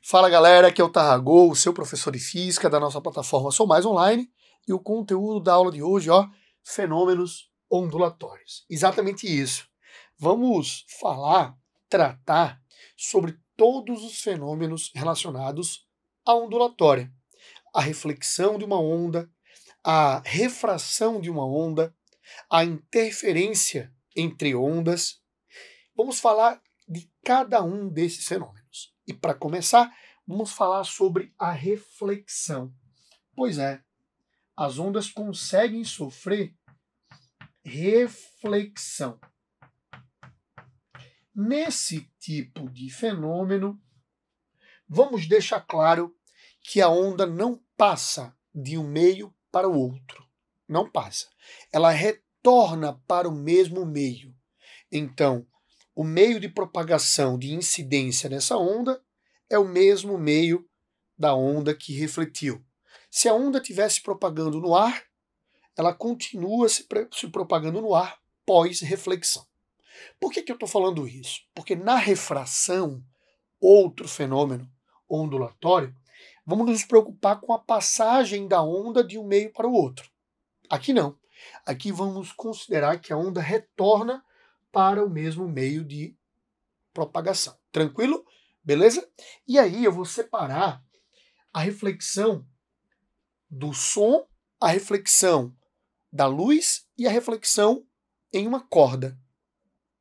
Fala galera, aqui é o Tarragô, o seu professor de física da nossa plataforma Sou Mais Online, e o conteúdo da aula de hoje, fenômenos ondulatórios. Exatamente isso. Vamos tratar sobre todos os fenômenos relacionados à ondulatória. A reflexão de uma onda, a refração de uma onda, a interferência entre ondas. Vamos falar de cada um desses fenômenos. E para começar, vamos falar sobre a reflexão. Pois é, as ondas conseguem sofrer reflexão. Nesse tipo de fenômeno, vamos deixar claro que a onda não passa de um meio para o outro. Não passa. Ela retorna para o mesmo meio. Então, o meio de propagação, de incidência nessa onda, é o mesmo meio da onda que refletiu. Se a onda estivesse propagando no ar, ela continua se propagando no ar pós-reflexão. Por que eu estou falando isso? Porque na refração, outro fenômeno ondulatório, vamos nos preocupar com a passagem da onda de um meio para o outro. Aqui não. Aqui vamos considerar que a onda retorna para o mesmo meio de propagação. Tranquilo? Beleza? E aí eu vou separar a reflexão do som, a reflexão da luz e a reflexão em uma corda.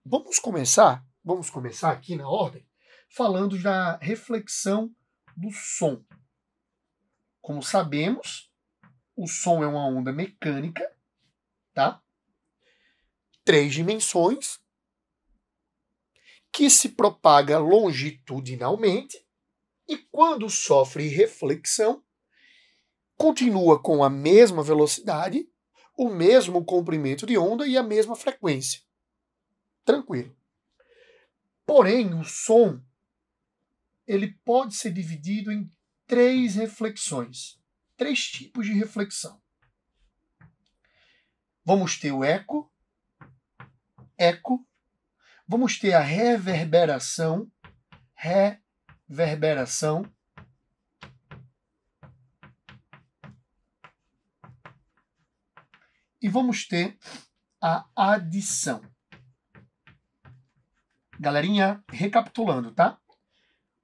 Vamos começar aqui na ordem, falando da reflexão do som. Como sabemos, o som é uma onda mecânica, tá? 3 dimensões, que se propaga longitudinalmente e, quando sofre reflexão, continua com a mesma velocidade, o mesmo comprimento de onda e a mesma frequência. Tranquilo. Porém, o som ele pode ser dividido em 3 reflexões, 3 tipos de reflexão. Vamos ter o eco, vamos ter a reverberação, e vamos ter a adição. Galerinha, recapitulando, tá?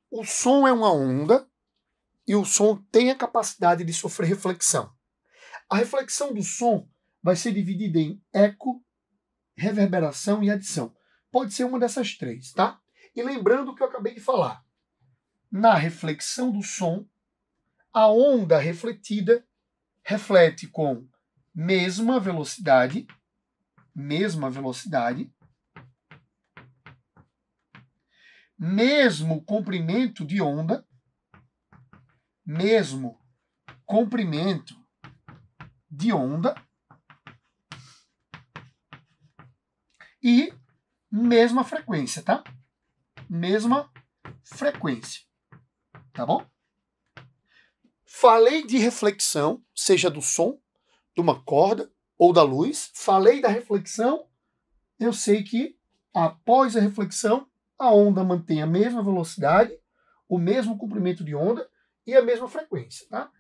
O som é uma onda e o som tem a capacidade de sofrer reflexão. A reflexão do som vai ser dividida em eco, reverberação e adição. Pode ser uma dessas 3, tá? E lembrando o que eu acabei de falar. Na reflexão do som, a onda refletida reflete com mesma velocidade, mesmo comprimento de onda, e mesma frequência, tá? Mesma frequência, tá bom? Falei de reflexão, seja do som, de uma corda ou da luz. Falei da reflexão, eu sei que após a reflexão, a onda mantém a mesma velocidade, o mesmo comprimento de onda e a mesma frequência, tá?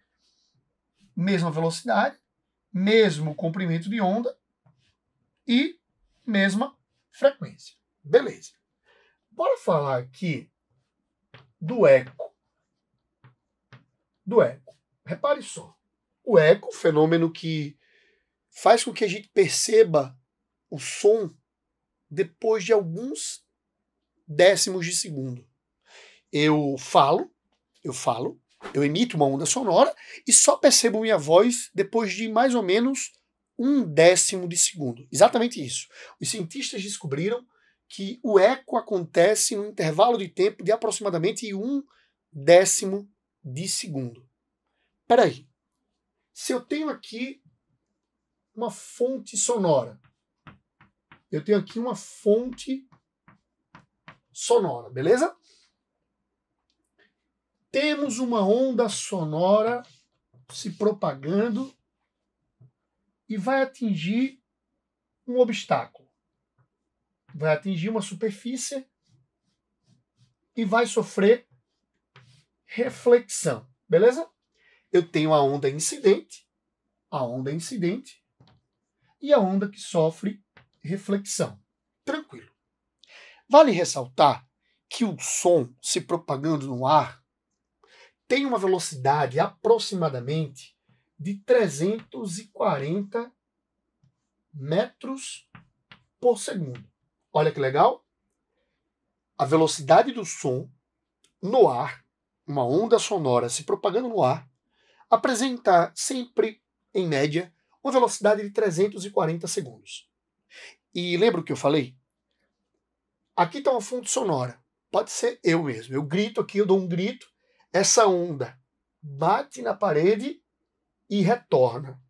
Mesma velocidade, mesmo comprimento de onda e mesma frequência. Beleza. Bora falar aqui do eco. Repare só. O eco, fenômeno que faz com que a gente perceba o som depois de alguns décimos de segundo. Eu emito uma onda sonora e só percebo minha voz depois de mais ou menos 1/10 de segundo. Exatamente isso. Os cientistas descobriram que o eco acontece num intervalo de tempo de aproximadamente 1/10 de segundo. Peraí. Se eu tenho aqui uma fonte sonora, beleza? Temos uma onda sonora se propagando e vai atingir um obstáculo. Vai atingir uma superfície e vai sofrer reflexão, beleza? Eu tenho a onda incidente e a onda que sofre reflexão. Tranquilo. Vale ressaltar que o som se propagando no ar tem uma velocidade aproximadamente de 340 metros por segundo. Olha que legal. A velocidade do som no ar, uma onda sonora se propagando no ar, apresenta sempre, em média, uma velocidade de 340 segundos. E lembra o que eu falei? Aqui está uma fonte sonora. Pode ser eu mesmo. Eu grito aqui, eu dou um grito, essa onda bate na parede e retorna.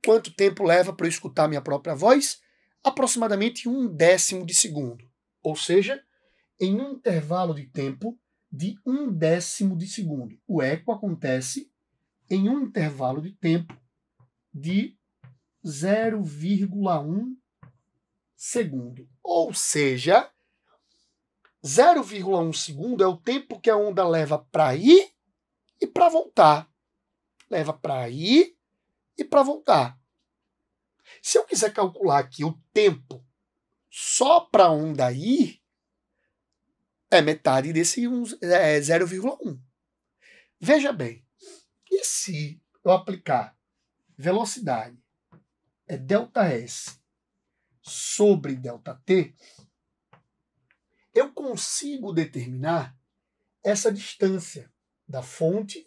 Quanto tempo leva para eu escutar minha própria voz? Aproximadamente 1/10 de segundo. Ou seja, em um intervalo de tempo de 1/10 de segundo. O eco acontece em um intervalo de tempo de 0,1 segundo. Ou seja, 0,1 segundo é o tempo que a onda leva para ir e para voltar. Leva para ir e para voltar. Se eu quiser calcular aqui o tempo só para a onda ir, é metade desse 0,1. Veja bem, e se eu aplicar velocidade ΔS sobre ΔT, eu consigo determinar essa distância da fonte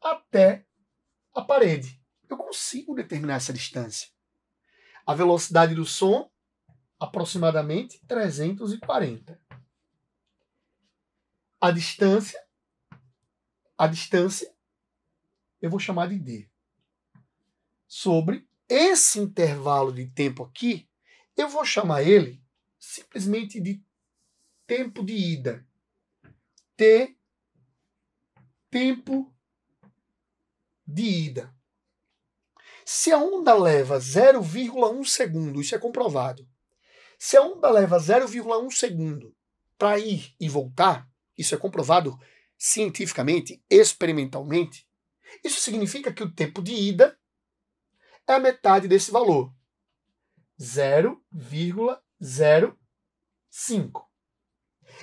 até a parede. Eu consigo determinar essa distância. A velocidade do som, aproximadamente 340. A distância, eu vou chamar de D. Sobre esse intervalo de tempo aqui, eu vou chamar ele simplesmente de tempo de ida. T, tempo de ida. Se a onda leva 0,1 segundo, isso é comprovado. Se a onda leva 0,1 segundo para ir e voltar, isso é comprovado cientificamente, experimentalmente, isso significa que o tempo de ida é a metade desse valor. 0,05.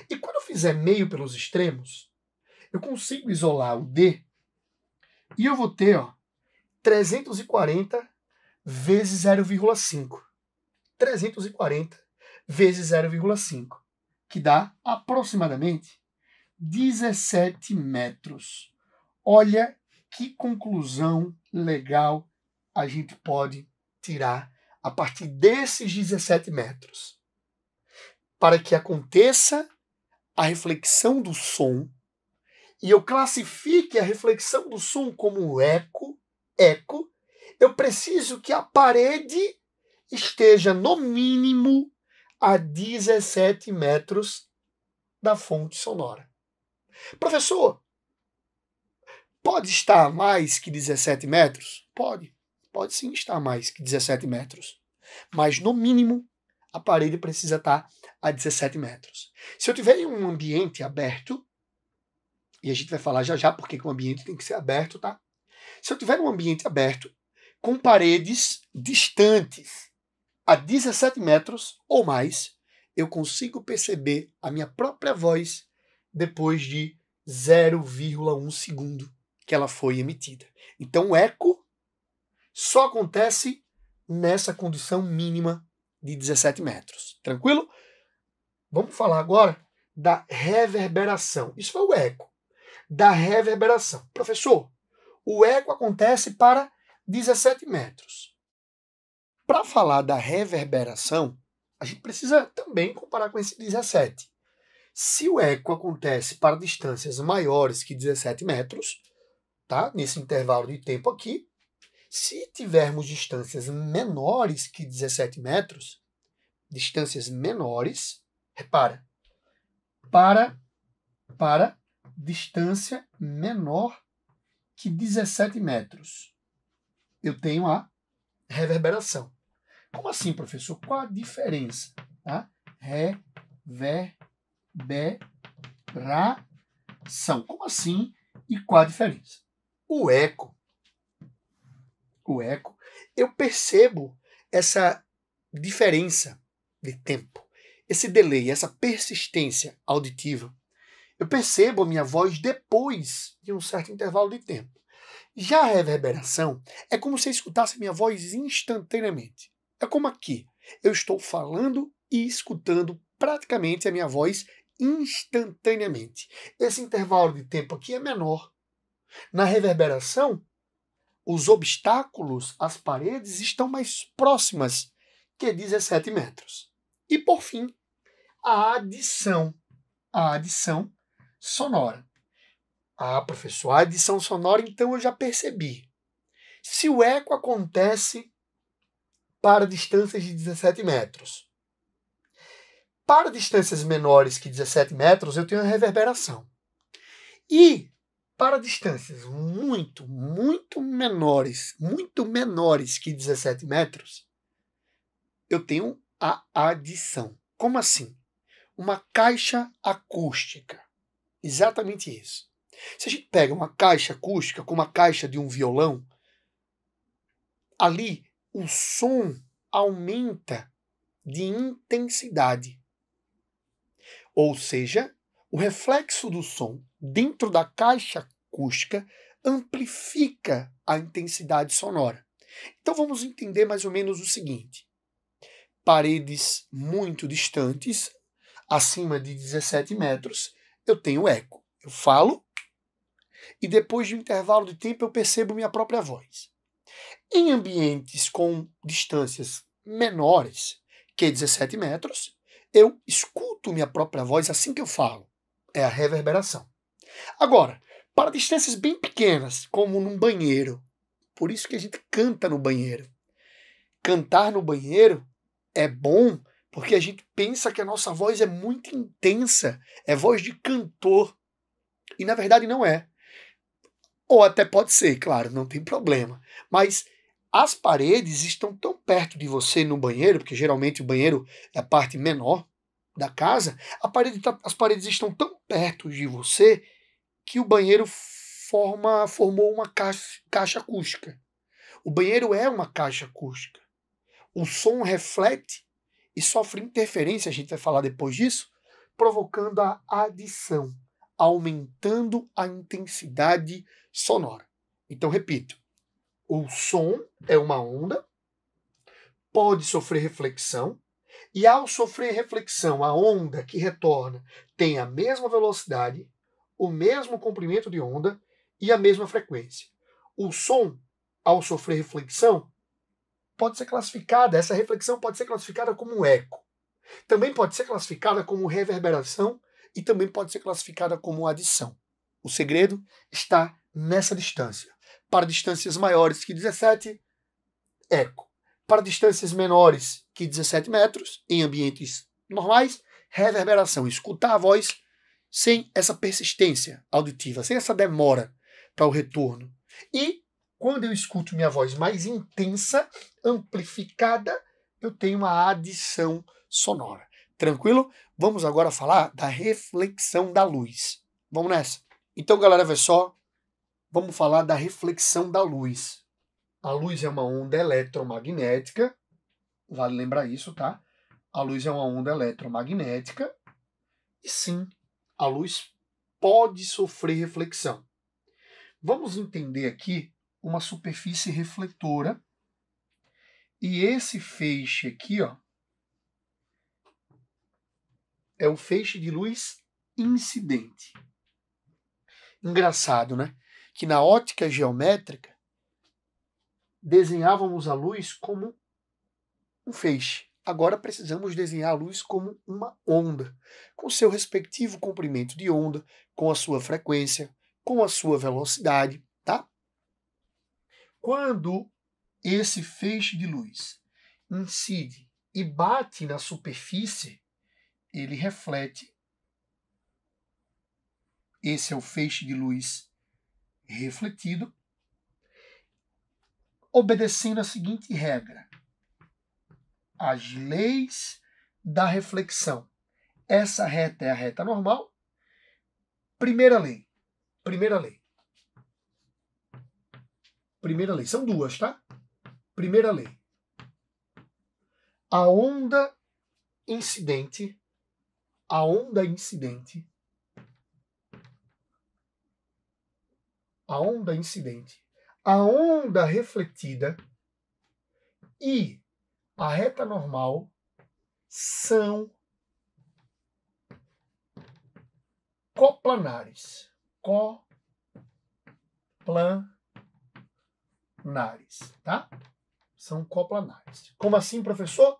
E quando eu fizer meio pelos extremos, eu consigo isolar o D e eu vou ter 340 vezes 0,5. 340 vezes 0,5, que dá aproximadamente 17 metros. Olha que conclusão legal a gente pode tirar a partir desses 17 metros. Para que aconteça a reflexão do som, e eu classifique a reflexão do som como eco, eu preciso que a parede esteja no mínimo a 17 metros da fonte sonora. Professor, pode estar a mais que 17 metros? Pode sim estar a mais que 17 metros. Mas, no mínimo, a parede precisa estar a 17 metros. Se eu tiver em um ambiente aberto, e a gente vai falar já já porque o ambiente tem que ser aberto, tá? Se eu tiver um ambiente aberto, com paredes distantes a 17 metros ou mais, eu consigo perceber a minha própria voz depois de 0,1 segundo que ela foi emitida. Então o eco só acontece nessa condição mínima de 17 metros. Tranquilo? Vamos falar agora da reverberação. Isso foi o eco. Da reverberação. Professor, o eco acontece para 17 metros. Para falar da reverberação, a gente precisa também comparar com esse 17. Se o eco acontece para distâncias maiores que 17 metros, tá? Nesse intervalo de tempo aqui, se tivermos distâncias menores que 17 metros, distâncias menores, repara, para distância menor que 17 metros, eu tenho a reverberação. Como assim, professor? Qual a diferença? Tá? Reverberação. Como assim e qual a diferença? O eco, eu percebo essa diferença de tempo, esse delay, essa persistência auditiva. Eu percebo a minha voz depois de um certo intervalo de tempo. Já a reverberação é como se eu escutasse a minha voz instantaneamente. É como aqui. Eu estou falando e escutando praticamente a minha voz instantaneamente. Esse intervalo de tempo aqui é menor. Na reverberação, os obstáculos, as paredes, estão mais próximas que 17 metros. E, por fim, a adição sonora. Ah, professor, a adição sonora, então eu já percebi. Se o eco acontece para distâncias de 17 metros, para distâncias menores que 17 metros, eu tenho a reverberação. E para distâncias muito menores que 17 metros, eu tenho a adição. Como assim? Uma caixa acústica. Exatamente isso. Se a gente pega uma caixa acústica como a caixa de um violão, ali o som aumenta de intensidade. Ou seja, o reflexo do som dentro da caixa acústica amplifica a intensidade sonora. Então vamos entender mais ou menos o seguinte: paredes muito distantes, acima de 17 metros, eu tenho eco. Eu falo e depois de um intervalo de tempo eu percebo minha própria voz. Em ambientes com distâncias menores que 17 metros, eu escuto minha própria voz assim que eu falo. É a reverberação. Agora, para distâncias bem pequenas, como num banheiro, por isso que a gente canta no banheiro. Cantar no banheiro é bom porque a gente pensa que a nossa voz é muito intensa, é voz de cantor. E na verdade não é. Ou até pode ser, claro, não tem problema. Mas as paredes estão tão perto de você no banheiro, porque geralmente o banheiro é a parte menor da casa, as paredes estão tão perto de você que o banheiro formou uma caixa acústica. O banheiro é uma caixa acústica. O som reflete e sofre interferência, a gente vai falar depois disso, provocando a adição, aumentando a intensidade sonora. Então, repito, o som é uma onda, pode sofrer reflexão, e ao sofrer reflexão, a onda que retorna tem a mesma velocidade, o mesmo comprimento de onda e a mesma frequência. O som, ao sofrer reflexão, pode ser classificada, essa reflexão pode ser classificada como um eco. Também pode ser classificada como reverberação e também pode ser classificada como adição. O segredo está nessa distância. Para distâncias maiores que 17, eco. Para distâncias menores que 17 metros, em ambientes normais, reverberação. Escutar a voz sem essa persistência auditiva, sem essa demora para o retorno. E quando eu escuto minha voz mais intensa, amplificada, eu tenho uma adição sonora. Tranquilo? Vamos agora falar da reflexão da luz. Vamos nessa? Então, galera, vê só. Vamos falar da reflexão da luz. A luz é uma onda eletromagnética. Vale lembrar isso, tá? A luz é uma onda eletromagnética. E sim, a luz pode sofrer reflexão. Vamos entender aqui uma superfície refletora. E esse feixe aqui, ó, é o feixe de luz incidente. Engraçado, né? Que na ótica geométrica desenhávamos a luz como um feixe. Agora precisamos desenhar a luz como uma onda, com seu respectivo comprimento de onda, com a sua frequência, com a sua velocidade, tá? Quando esse feixe de luz incide e bate na superfície, ele reflete. Esse é o feixe de luz refletido, obedecendo a seguinte regra: as leis da reflexão, essa reta é a reta normal. Primeira lei. Primeira lei. Primeira lei. São duas, tá? Primeira lei. A onda incidente, a onda incidente, a onda incidente, a onda refletida e a reta normal são coplanares. Coplanares, tá? São coplanares. Como assim, professor?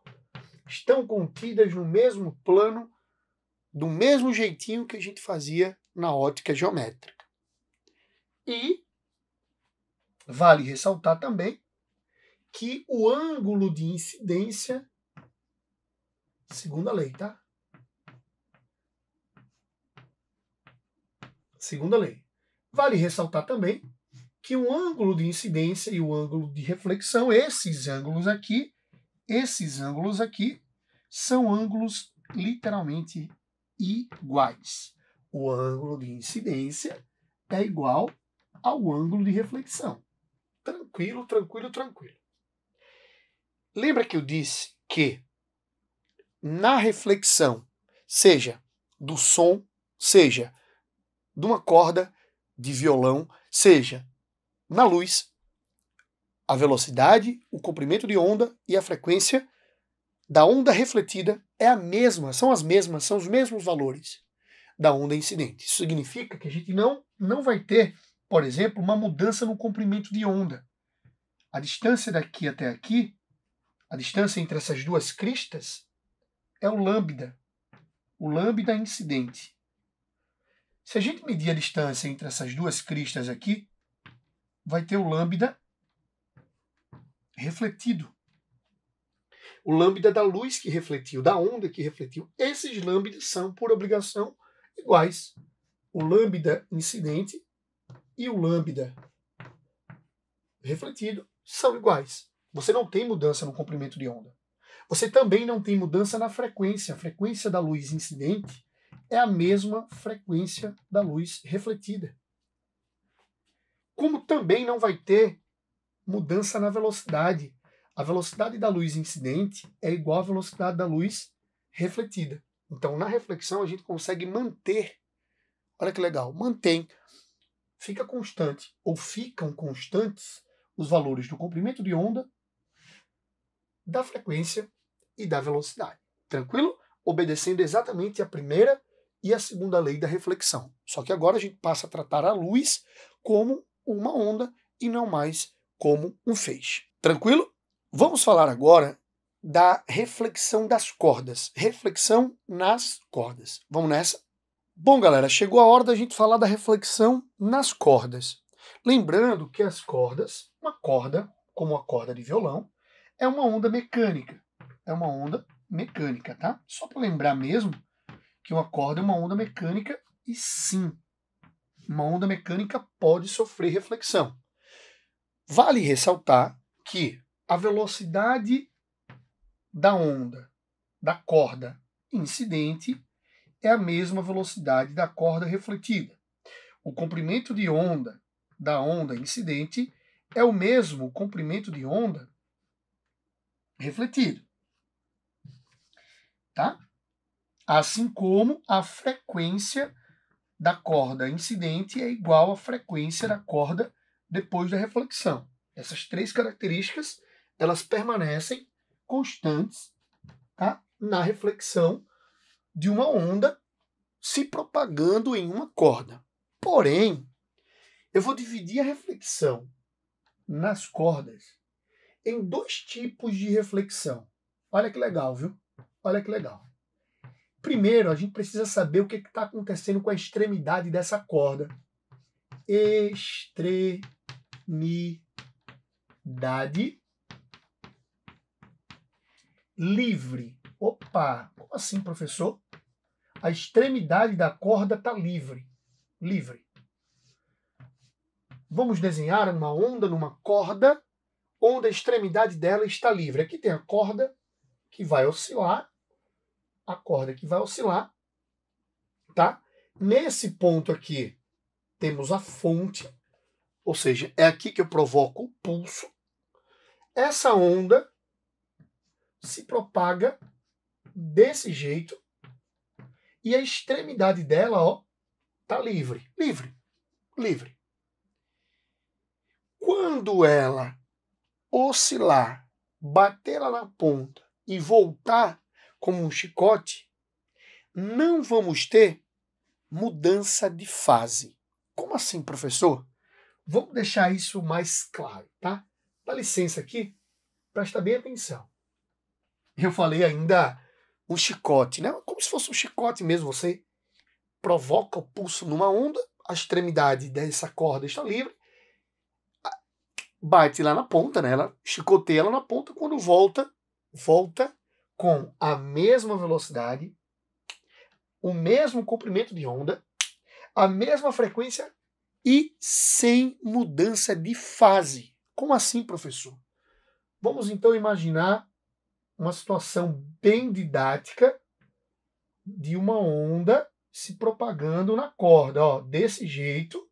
Estão contidas no mesmo plano, do mesmo jeitinho que a gente fazia na ótica geométrica. E vale ressaltar também que o ângulo de incidência, segunda lei, tá? Segunda lei. Vale ressaltar também que o ângulo de incidência e o ângulo de reflexão, esses ângulos aqui, são ângulos literalmente iguais. O ângulo de incidência é igual ao ângulo de reflexão. Tranquilo, tranquilo, tranquilo. Lembra que eu disse que na reflexão, seja do som, seja de uma corda de violão, seja na luz, a velocidade, o comprimento de onda e a frequência da onda refletida é a mesma, são os mesmos valores da onda incidente. Isso significa que a gente não vai ter, por exemplo, uma mudança no comprimento de onda. A distância daqui até aqui, a distância entre essas duas cristas, é o lambda incidente. Se a gente medir a distância entre essas duas cristas aqui, vai ter o lambda refletido. O lambda da luz que refletiu, da onda que refletiu. Esses lambdas são, por obrigação, iguais. O lambda incidente e o lambda refletido são iguais. Você não tem mudança no comprimento de onda. Você também não tem mudança na frequência. A frequência da luz incidente é a mesma frequência da luz refletida. Como também não vai ter mudança na velocidade. A velocidade da luz incidente é igual à velocidade da luz refletida. Então, na reflexão, a gente consegue manter. Olha que legal, mantém. Fica constante, ou ficam constantes, os valores do comprimento de onda, da frequência e da velocidade. Tranquilo? Obedecendo exatamente a primeira e a segunda lei da reflexão. Só que agora a gente passa a tratar a luz como uma onda e não mais como um feixe. Tranquilo? Vamos falar agora da reflexão das cordas. Reflexão nas cordas. Vamos nessa? Bom, galera, chegou a hora da gente falar da reflexão nas cordas. Lembrando que as cordas, uma corda, como a corda de violão, é uma onda mecânica. É uma onda mecânica, tá? Só para lembrar mesmo que uma corda é uma onda mecânica e sim, uma onda mecânica pode sofrer reflexão. Vale ressaltar que a velocidade da onda, da corda incidente, é a mesma velocidade da corda refletida. O comprimento de onda da onda incidente é o mesmo comprimento de onda refletido. Tá? Assim como a frequência da corda incidente é igual à frequência da corda depois da reflexão. Essas três características, elas permanecem constantes, tá? Na reflexão de uma onda se propagando em uma corda. Porém, eu vou dividir a reflexão nas cordas em dois tipos de reflexão. Olha que legal, viu? Olha que legal. Primeiro, a gente precisa saber o que está acontecendo com a extremidade dessa corda. Extremidade livre. Opa, como assim, professor? A extremidade da corda está livre. Livre. Vamos desenhar uma onda numa corda onde a extremidade dela está livre. Aqui tem a corda que vai oscilar. A corda que vai oscilar tá? Nesse ponto aqui, temos a fonte, ou seja, é aqui que eu provoco o pulso. Essa onda se propaga desse jeito e a extremidade dela, ó, tá livre, livre, livre. Quando ela oscilar, bater lá na ponta e voltar como um chicote, não vamos ter mudança de fase. Como assim, professor? Vamos deixar isso mais claro, tá? Dá licença aqui, presta bem atenção. Eu falei ainda um chicote, né? Como se fosse um chicote mesmo. Você provoca o pulso numa onda, a extremidade dessa corda está livre, bate lá na ponta, né? Ela chicoteia ela na ponta, quando volta com a mesma velocidade, o mesmo comprimento de onda, a mesma frequência e sem mudança de fase. Como assim, professor? Vamos então imaginar uma situação bem didática de uma onda se propagando na corda, ó, desse jeito.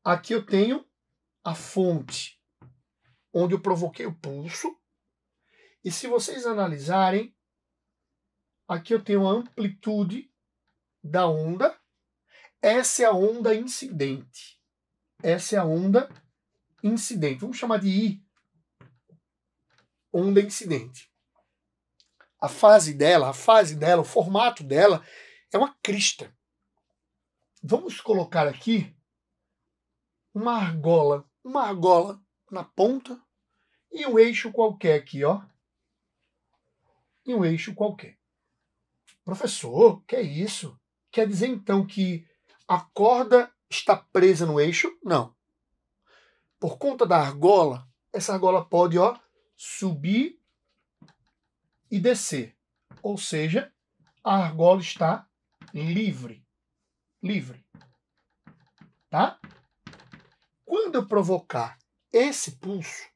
Aqui eu tenho a fonte, onde eu provoquei o pulso. E se vocês analisarem, aqui eu tenho a amplitude da onda. Essa é a onda incidente. Essa é a onda incidente. Vamos chamar de I. Onda incidente. A fase dela, o formato dela é uma crista. Vamos colocar aqui uma argola na ponta e um eixo qualquer aqui, ó. E um eixo qualquer. Professor, que é isso? Quer dizer então que a corda está presa no eixo? Não. Por conta da argola, essa argola pode, ó, subir e descer. Ou seja, a argola está livre. Livre. Tá? Quando eu provocar esse pulso,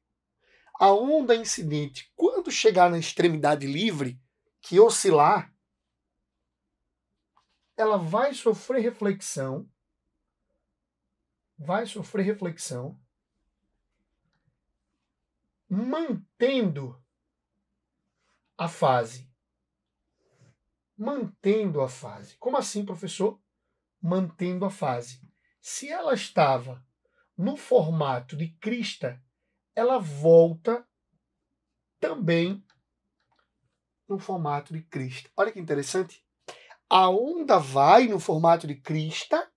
a onda incidente, quando chegar na extremidade livre, que oscilar, ela vai sofrer reflexão, mantendo a fase. Mantendo a fase. Como assim, professor? Mantendo a fase. Se ela estava no formato de crista, ela volta também no formato de crista. Olha que interessante. A onda vai no formato de crista,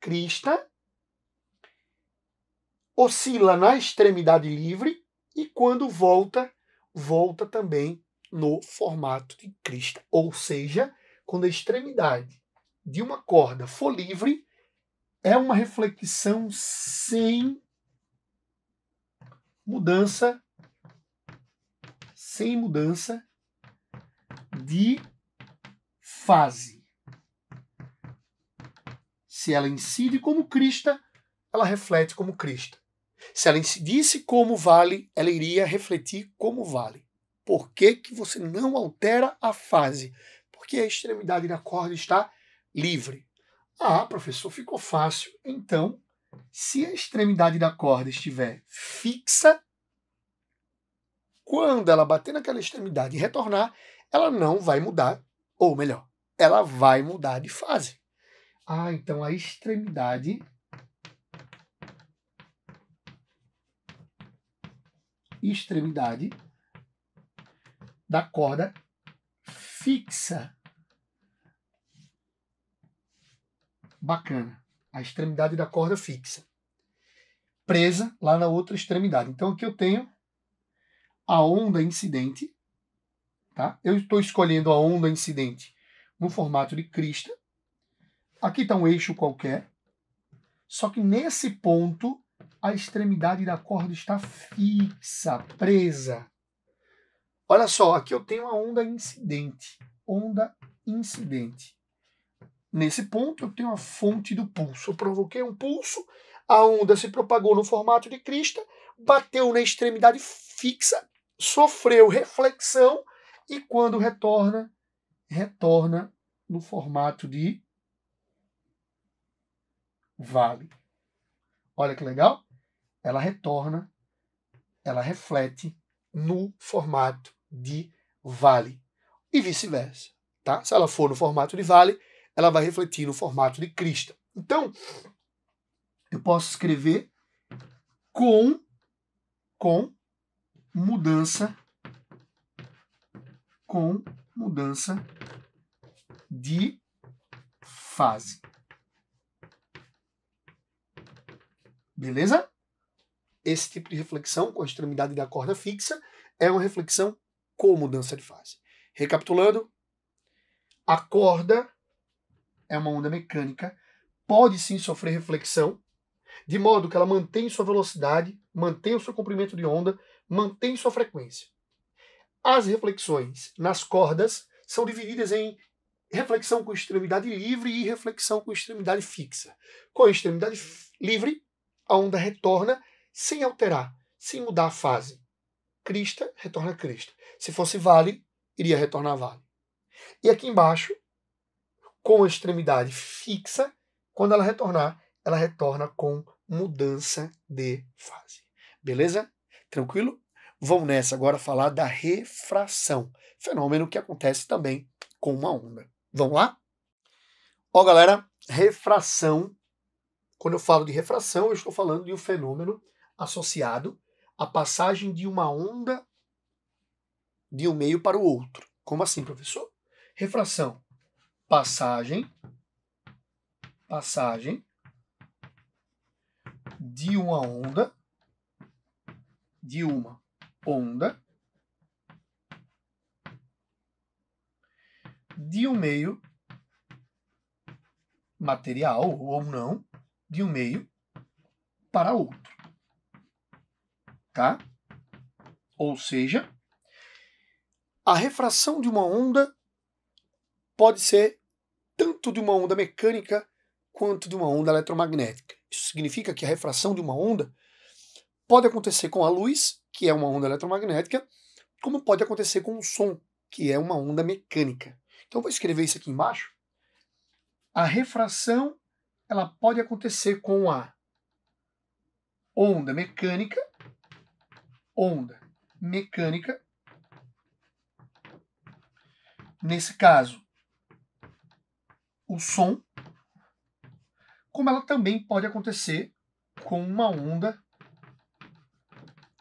oscila na extremidade livre e quando volta também no formato de crista. Ou seja, quando a extremidade de uma corda for livre, é uma reflexão sem mudança de fase. Se ela incide como crista, ela reflete como crista. Se ela incidisse como vale, ela iria refletir como vale. Por que que você não altera a fase? Porque a extremidade da corda está livre. Ah, professor, ficou fácil. Então, se a extremidade da corda estiver fixa, quando ela bater naquela extremidade e retornar, ela não vai mudar, ou melhor, ela vai mudar de fase. Ah, então a extremidade da corda fixa. Bacana. A extremidade da corda fixa. Presa lá na outra extremidade. Então aqui eu tenho a onda incidente. Tá? Eu estou escolhendo a onda incidente no formato de crista. Aqui está um eixo qualquer. Só que nesse ponto, a extremidade da corda está fixa, presa. Olha só, aqui eu tenho a onda incidente. Onda incidente. Nesse ponto, eu tenho a fonte do pulso. Eu provoquei um pulso, a onda se propagou no formato de crista, bateu na extremidade fixa, sofreu reflexão e quando retorna no formato de vale. Olha que legal. Ela retorna, ela reflete no formato de vale. E vice-versa. Tá? Se ela for no formato de vale, ela vai refletir no formato de crista. Então, eu posso escrever com mudança de fase. Beleza? Esse tipo de reflexão com a extremidade da corda fixa é uma reflexão com mudança de fase. Recapitulando, a corda é uma onda mecânica, pode sim sofrer reflexão, de modo que ela mantém sua velocidade, mantém o seu comprimento de onda, mantém sua frequência. As reflexões nas cordas são divididas em reflexão com extremidade livre e reflexão com extremidade fixa. Com a extremidade livre, a onda retorna sem alterar, sem mudar a fase. Crista, retorna crista. Se fosse vale, iria retornar vale. E aqui embaixo, com a extremidade fixa, quando ela retorna com mudança de fase. Beleza? Tranquilo? Vamos nessa agora falar da refração, fenômeno que acontece também com uma onda. Vamos lá? Ó, galera, refração. Quando eu falo de refração, eu estou falando de um fenômeno associado à passagem de uma onda de um meio para o outro. Como assim, professor? Refração. Passagem de uma onda de um meio material ou não, de um meio para outro. Tá? Ou seja, a refração de uma onda pode ser tanto de uma onda mecânica quanto de uma onda eletromagnética. Isso significa que a refração de uma onda pode acontecer com a luz, que é uma onda eletromagnética, como pode acontecer com o som, que é uma onda mecânica. Então vou escrever isso aqui embaixo. A refração ela pode acontecer com a onda mecânica. Nesse caso, o som, como ela também pode acontecer com uma onda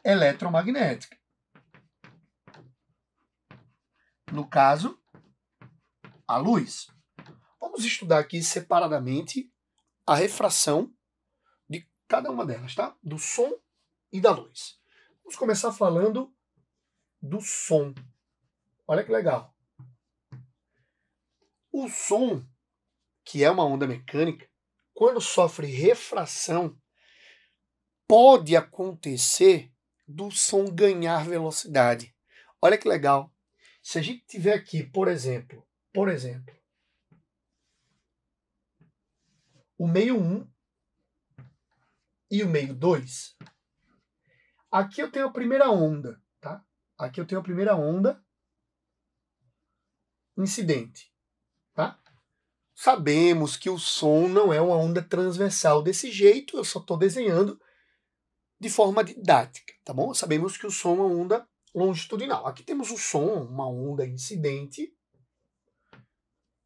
eletromagnética. No caso, a luz. Vamos estudar aqui separadamente a refração de cada uma delas, tá? Do som e da luz. Vamos começar falando do som. Olha que legal. O som, que é uma onda mecânica, quando sofre refração, pode acontecer do som ganhar velocidade. Olha que legal. Se a gente tiver aqui, por exemplo, o meio 1 e o meio 2, aqui eu tenho a primeira onda, tá? Aqui eu tenho a primeira onda incidente, tá? Sabemos que o som não é uma onda transversal desse jeito, eu só estou desenhando de forma didática, tá bom? Sabemos que o som é uma onda longitudinal. Aqui temos o som, uma onda incidente,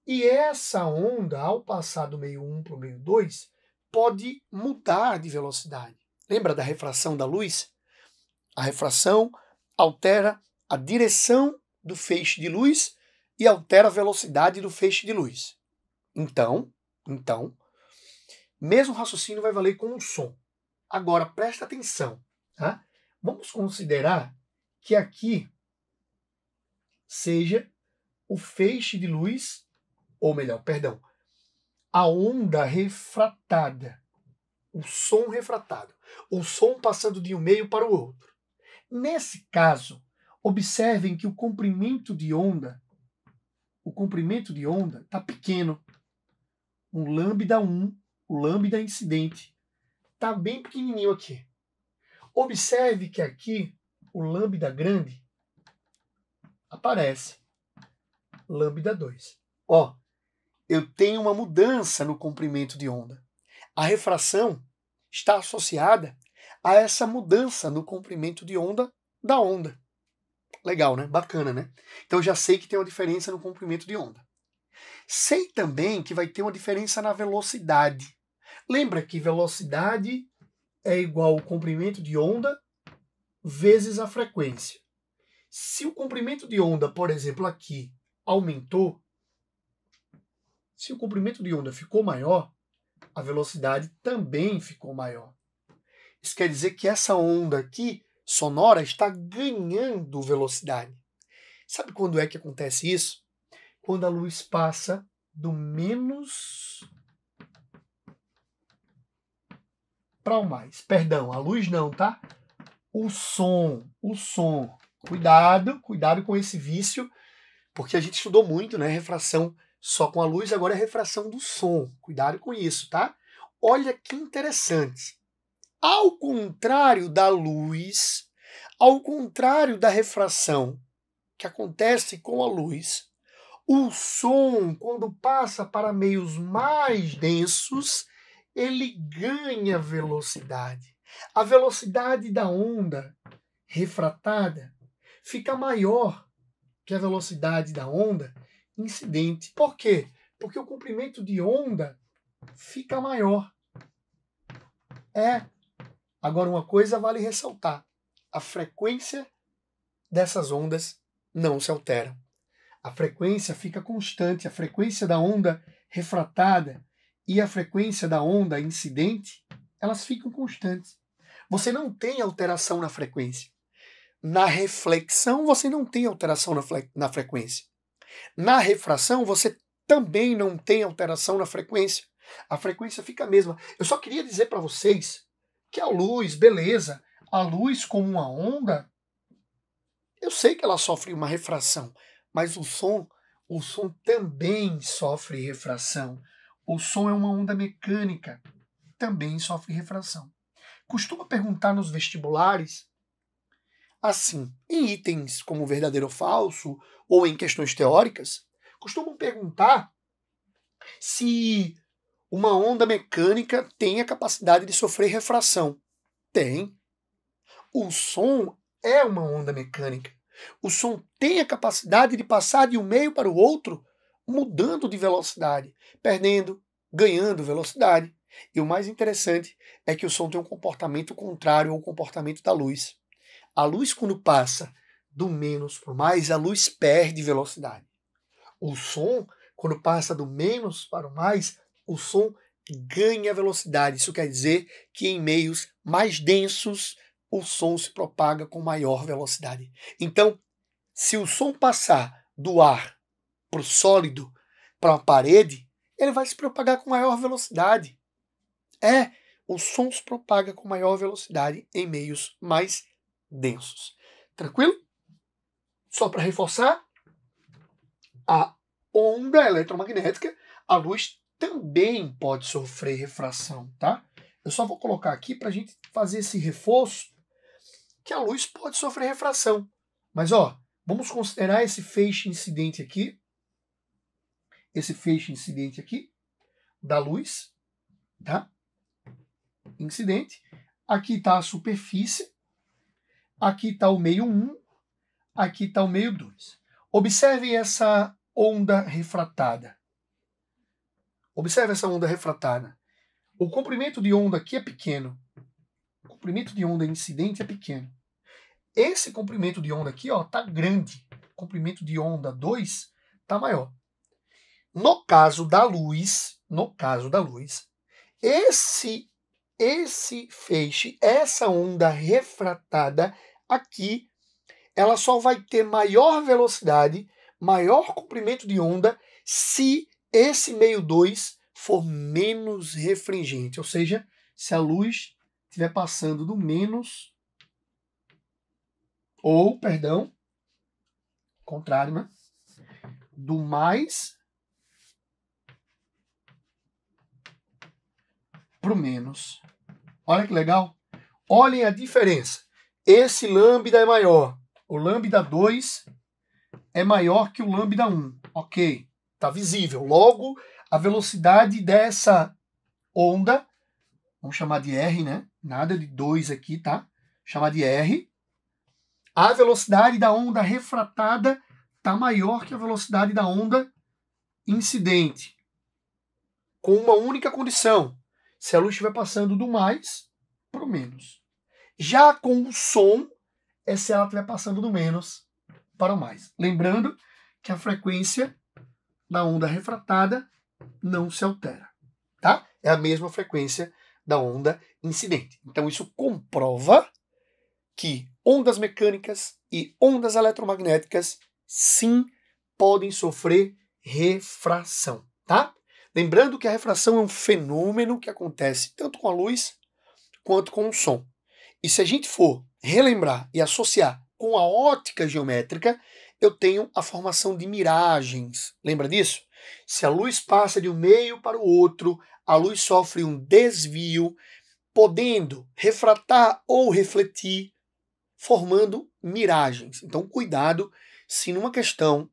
e essa onda, ao passar do meio 1 para o meio 2, pode mudar de velocidade. Lembra da refração da luz? A refração altera a direção do feixe de luz e altera a velocidade do feixe de luz. Então, mesmo raciocínio vai valer com o som. Agora, presta atenção. Tá? Vamos considerar que aqui seja o feixe de luz, ou melhor, perdão, a onda refratada, o som refratado, o som passando de um meio para o outro. Nesse caso, observem que o comprimento de onda está pequeno. O lambda 1, o lambda incidente, está bem pequenininho aqui. Observe que aqui o lambda grande aparece. Lambda 2. Ó, eu tenho uma mudança no comprimento de onda. A refração está associada a essa mudança no comprimento de onda da onda. Legal, né? Bacana, né? Então já sei que tem uma diferença no comprimento de onda. Sei também que vai ter uma diferença na velocidade. Lembra que velocidade é igual ao comprimento de onda vezes a frequência. Se o comprimento de onda, por exemplo, aqui aumentou, se o comprimento de onda ficou maior, a velocidade também ficou maior. Isso quer dizer que essa onda aqui, sonora, está ganhando velocidade. Sabe quando é que acontece isso? Quando a luz passa do menos para o mais. Perdão, a luz não, tá? O som. Cuidado com esse vício, porque a gente estudou muito, né? Refração só com a luz, agora é refração do som. Cuidado com isso, tá? Olha que interessante. Ao contrário da luz, ao contrário da refração que acontece com a luz, o som, quando passa para meios mais densos, ele ganha velocidade. A velocidade da onda refratada fica maior que a velocidade da onda incidente. Por quê? Porque o comprimento de onda fica maior. Agora, uma coisa vale ressaltar: a frequência dessas ondas não se altera. A frequência fica constante. A frequência da onda refratada e a frequência da onda incidente, elas ficam constantes. Você não tem alteração na frequência. Na reflexão, você não tem alteração na frequência. Na refração, você também não tem alteração na frequência. A frequência fica a mesma. Eu só queria dizer para vocês que a luz, beleza, a luz como uma onda, eu sei que ela sofre uma refração, mas o som também sofre refração. O som é uma onda mecânica, também sofre refração. Costuma perguntar nos vestibulares, assim, em itens como verdadeiro ou falso, ou em questões teóricas, costumam perguntar se uma onda mecânica tem a capacidade de sofrer refração. Tem. O som é uma onda mecânica. O som tem a capacidade de passar de um meio para o outro, mudando de velocidade, perdendo, ganhando velocidade. E o mais interessante é que o som tem um comportamento contrário ao comportamento da luz. A luz, quando passa do menos para o mais, a luz perde velocidade. O som, quando passa do menos para o mais, o som ganha velocidade. Isso quer dizer que em meios mais densos, o som se propaga com maior velocidade. Então, se o som passar do ar para o sólido, para uma parede, ele vai se propagar com maior velocidade. O som se propaga com maior velocidade em meios mais densos. Tranquilo? Só para reforçar, a onda eletromagnética, a luz também pode sofrer refração, tá? Eu só vou colocar aqui para a gente fazer esse reforço que a luz pode sofrer refração. Mas, vamos considerar esse feixe incidente aqui. Esse feixe incidente aqui da luz, tá? Incidente. Aqui está a superfície. Aqui está o meio 1. Aqui está o meio 2. Observem essa onda refratada. Observe essa onda refratada. O comprimento de onda aqui é pequeno. O comprimento de onda incidente é pequeno. Esse comprimento de onda aqui está grande. O comprimento de onda 2 está maior. No caso da luz, esse feixe, essa onda refratada aqui, ela só vai ter maior velocidade, maior comprimento de onda, se esse meio 2 for menos refringente. Ou seja, se a luz estiver passando do menos, contrário, né? Do mais para o menos. Olha que legal. Olhem a diferença. Esse lambda é maior. O lambda 2 é maior que o lambda 1. Ok, está visível. Logo, A velocidade dessa onda, vamos chamar de R, né? Nada de 2 aqui, tá? Chamar de R. A velocidade da onda refratada está maior que a velocidade da onda incidente. Com uma única condição. Se a luz estiver passando do mais para o menos. Já com o som, é se ela estiver passando do menos para o mais. Lembrando que a frequência da onda refratada não se altera. Tá? É a mesma frequência da onda incidente. Então isso comprova que ondas mecânicas e ondas eletromagnéticas sim podem sofrer refração, tá? Lembrando que a refração é um fenômeno que acontece tanto com a luz quanto com o som. E se a gente for relembrar e associar com a ótica geométrica, eu tenho a formação de miragens. Lembra disso? Se a luz passa de um meio para o outro, a luz sofre um desvio, podendo refratar ou refletir, formando miragens. Então, cuidado se numa questão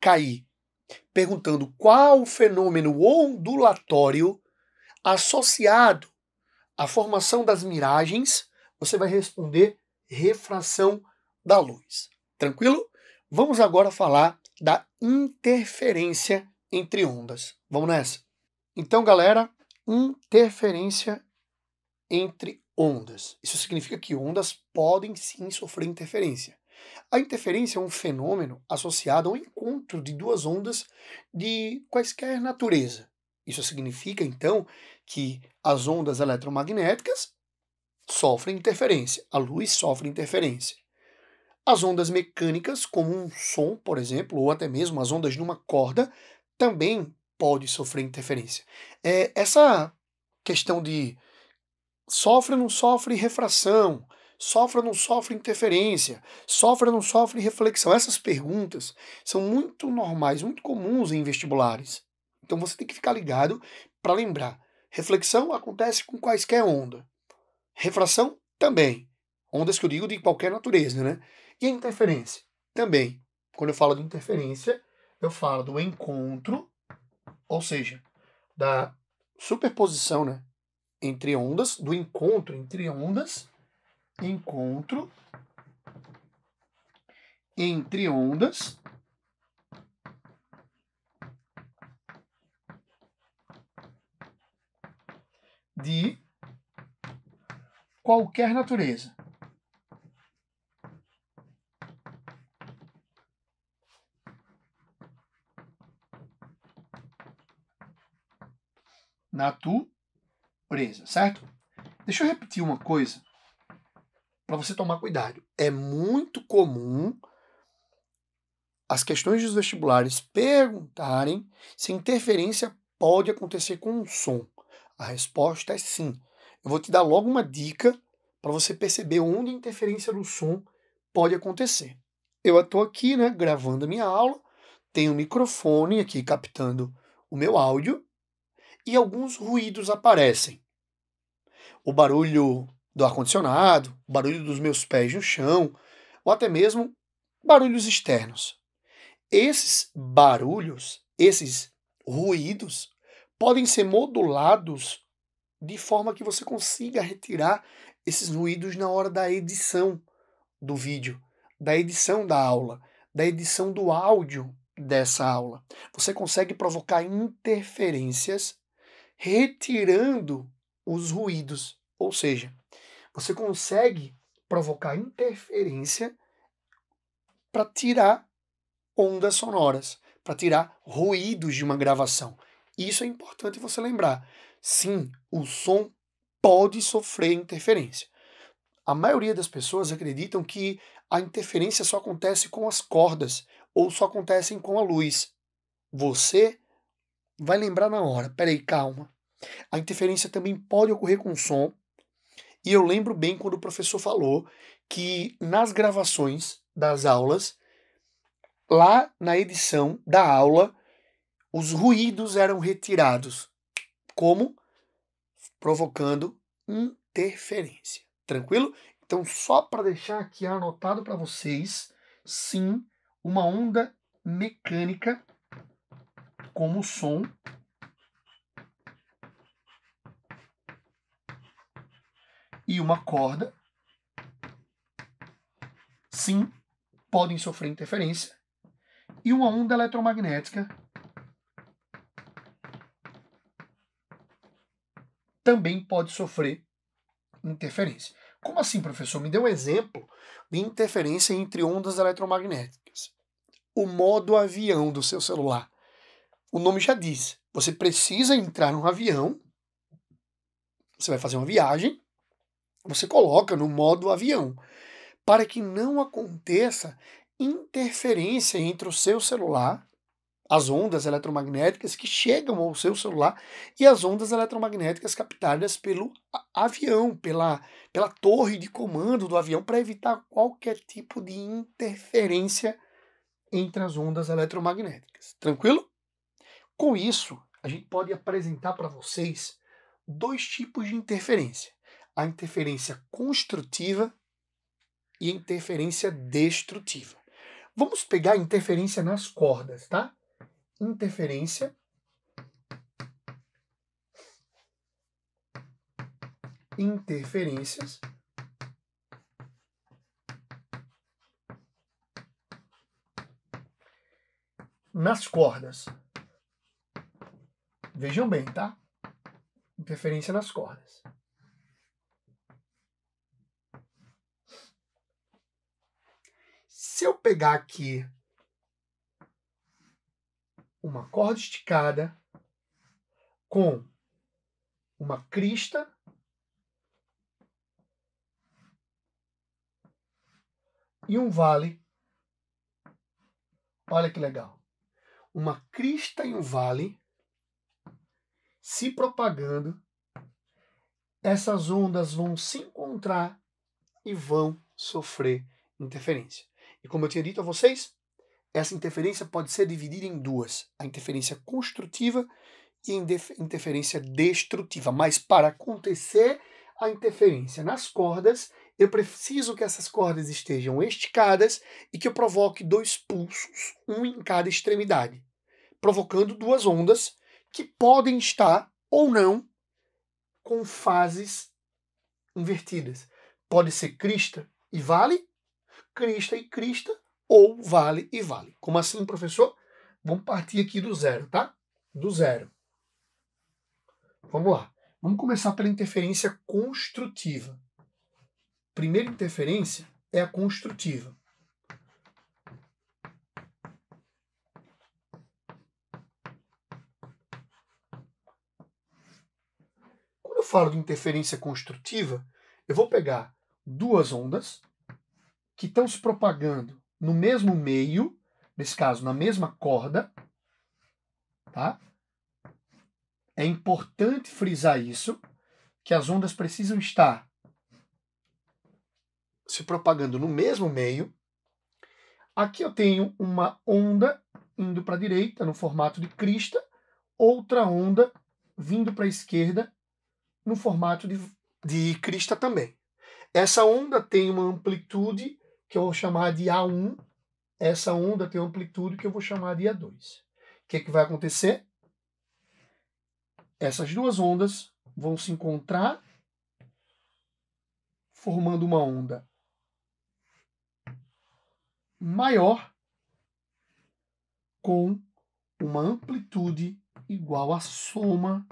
cair perguntando qual o fenômeno ondulatório associado à formação das miragens, você vai responder refração da luz. Tranquilo? Vamos agora falar da interferência entre ondas. Vamos nessa? Então, galera, interferência entre ondas. Isso significa que ondas podem sim sofrer interferência. A interferência é um fenômeno associado ao encontro de duas ondas de quaisquer natureza. Isso significa, então, que as ondas eletromagnéticas sofrem interferência, a luz sofre interferência. As ondas mecânicas, como um som, por exemplo, ou até mesmo as ondas de uma corda, também pode sofrer interferência. Essa questão de sofre ou não sofre refração, sofre ou não sofre interferência, sofre ou não sofre reflexão. Essas perguntas são muito normais, muito comuns em vestibulares. Então você tem que ficar ligado para lembrar. Reflexão acontece com quaisquer onda. Refração também. Ondas que eu digo de qualquer natureza, né? E a interferência? Também. Quando eu falo de interferência, eu falo do encontro, ou seja, da superposição, né? Entre ondas, do encontro entre ondas, encontro entre ondas de qualquer natureza. Natureza, certo? Deixa eu repetir uma coisa para você tomar cuidado. É muito comum as questões dos vestibulares perguntarem se interferência pode acontecer com um som. A resposta é sim. Eu vou te dar logo uma dica para você perceber onde a interferência do som pode acontecer. Eu estou aqui, né, gravando a minha aula, tenho um microfone aqui captando o meu áudio e alguns ruídos aparecem. O barulho do ar-condicionado, o barulho dos meus pés no chão, ou até mesmo barulhos externos. Esses barulhos, esses ruídos, podem ser modulados de forma que você consiga retirar esses ruídos na hora da edição do vídeo, da edição da aula, da edição do áudio dessa aula. Você consegue provocar interferências retirando os ruídos, ou seja, você consegue provocar interferência para tirar ondas sonoras, para tirar ruídos de uma gravação. Isso é importante você lembrar. Sim, o som pode sofrer interferência. A maioria das pessoas acreditam que a interferência só acontece com as cordas ou só acontece com a luz. Você vai lembrar na hora. Peraí, calma. A interferência também pode ocorrer com o som. E eu lembro bem quando o professor falou que nas gravações das aulas, lá na edição da aula, os ruídos eram retirados. Como? Provocando interferência. Tranquilo? Então, só para deixar aqui anotado para vocês, sim, uma onda mecânica como o som e uma corda, sim, podem sofrer interferência, e uma onda eletromagnética também pode sofrer interferência. Como assim, professor? Me dê um exemplo de interferência entre ondas eletromagnéticas. O modo avião do seu celular. O nome já diz. Você precisa entrar num avião, você vai fazer uma viagem, você coloca no modo avião, para que não aconteça interferência entre o seu celular, as ondas eletromagnéticas que chegam ao seu celular e as ondas eletromagnéticas captadas pelo avião, pela torre de comando do avião, para evitar qualquer tipo de interferência entre as ondas eletromagnéticas. Tranquilo? Com isso, a gente pode apresentar para vocês dois tipos de interferência: a interferência construtiva e a interferência destrutiva. Vamos pegar a interferência nas cordas, tá? Interferência interferências nas cordas. Vejam bem, tá? Interferência nas cordas. Se eu pegar aqui uma corda esticada com uma crista e um vale, olha que legal. Uma crista e um vale se propagando, essas ondas vão se encontrar e vão sofrer interferência. E como eu tinha dito a vocês, essa interferência pode ser dividida em duas: a interferência construtiva e a interferência destrutiva. Mas para acontecer a interferência nas cordas, eu preciso que essas cordas estejam esticadas e que eu provoque dois pulsos, um em cada extremidade, provocando duas ondas que podem estar ou não com fases invertidas. Pode ser crista e vale, crista e crista, ou vale e vale. Como assim, professor? Vamos partir aqui do zero, tá? Do zero. Vamos lá. Vamos começar pela interferência construtiva. Primeira interferência é a construtiva. Quando eu falo de interferência construtiva, eu vou pegar duas ondas que estão se propagando no mesmo meio, nesse caso, na mesma corda, tá? É importante frisar isso, que as ondas precisam estar se propagando no mesmo meio. Aqui eu tenho uma onda indo para a direita, no formato de crista, outra onda vindo para a esquerda, no formato de crista também. Essa onda tem uma amplitude que eu vou chamar de A1, essa onda tem uma amplitude que eu vou chamar de A2. O que vai acontecer? Essas duas ondas vão se encontrar, formando uma onda maior com uma amplitude igual à soma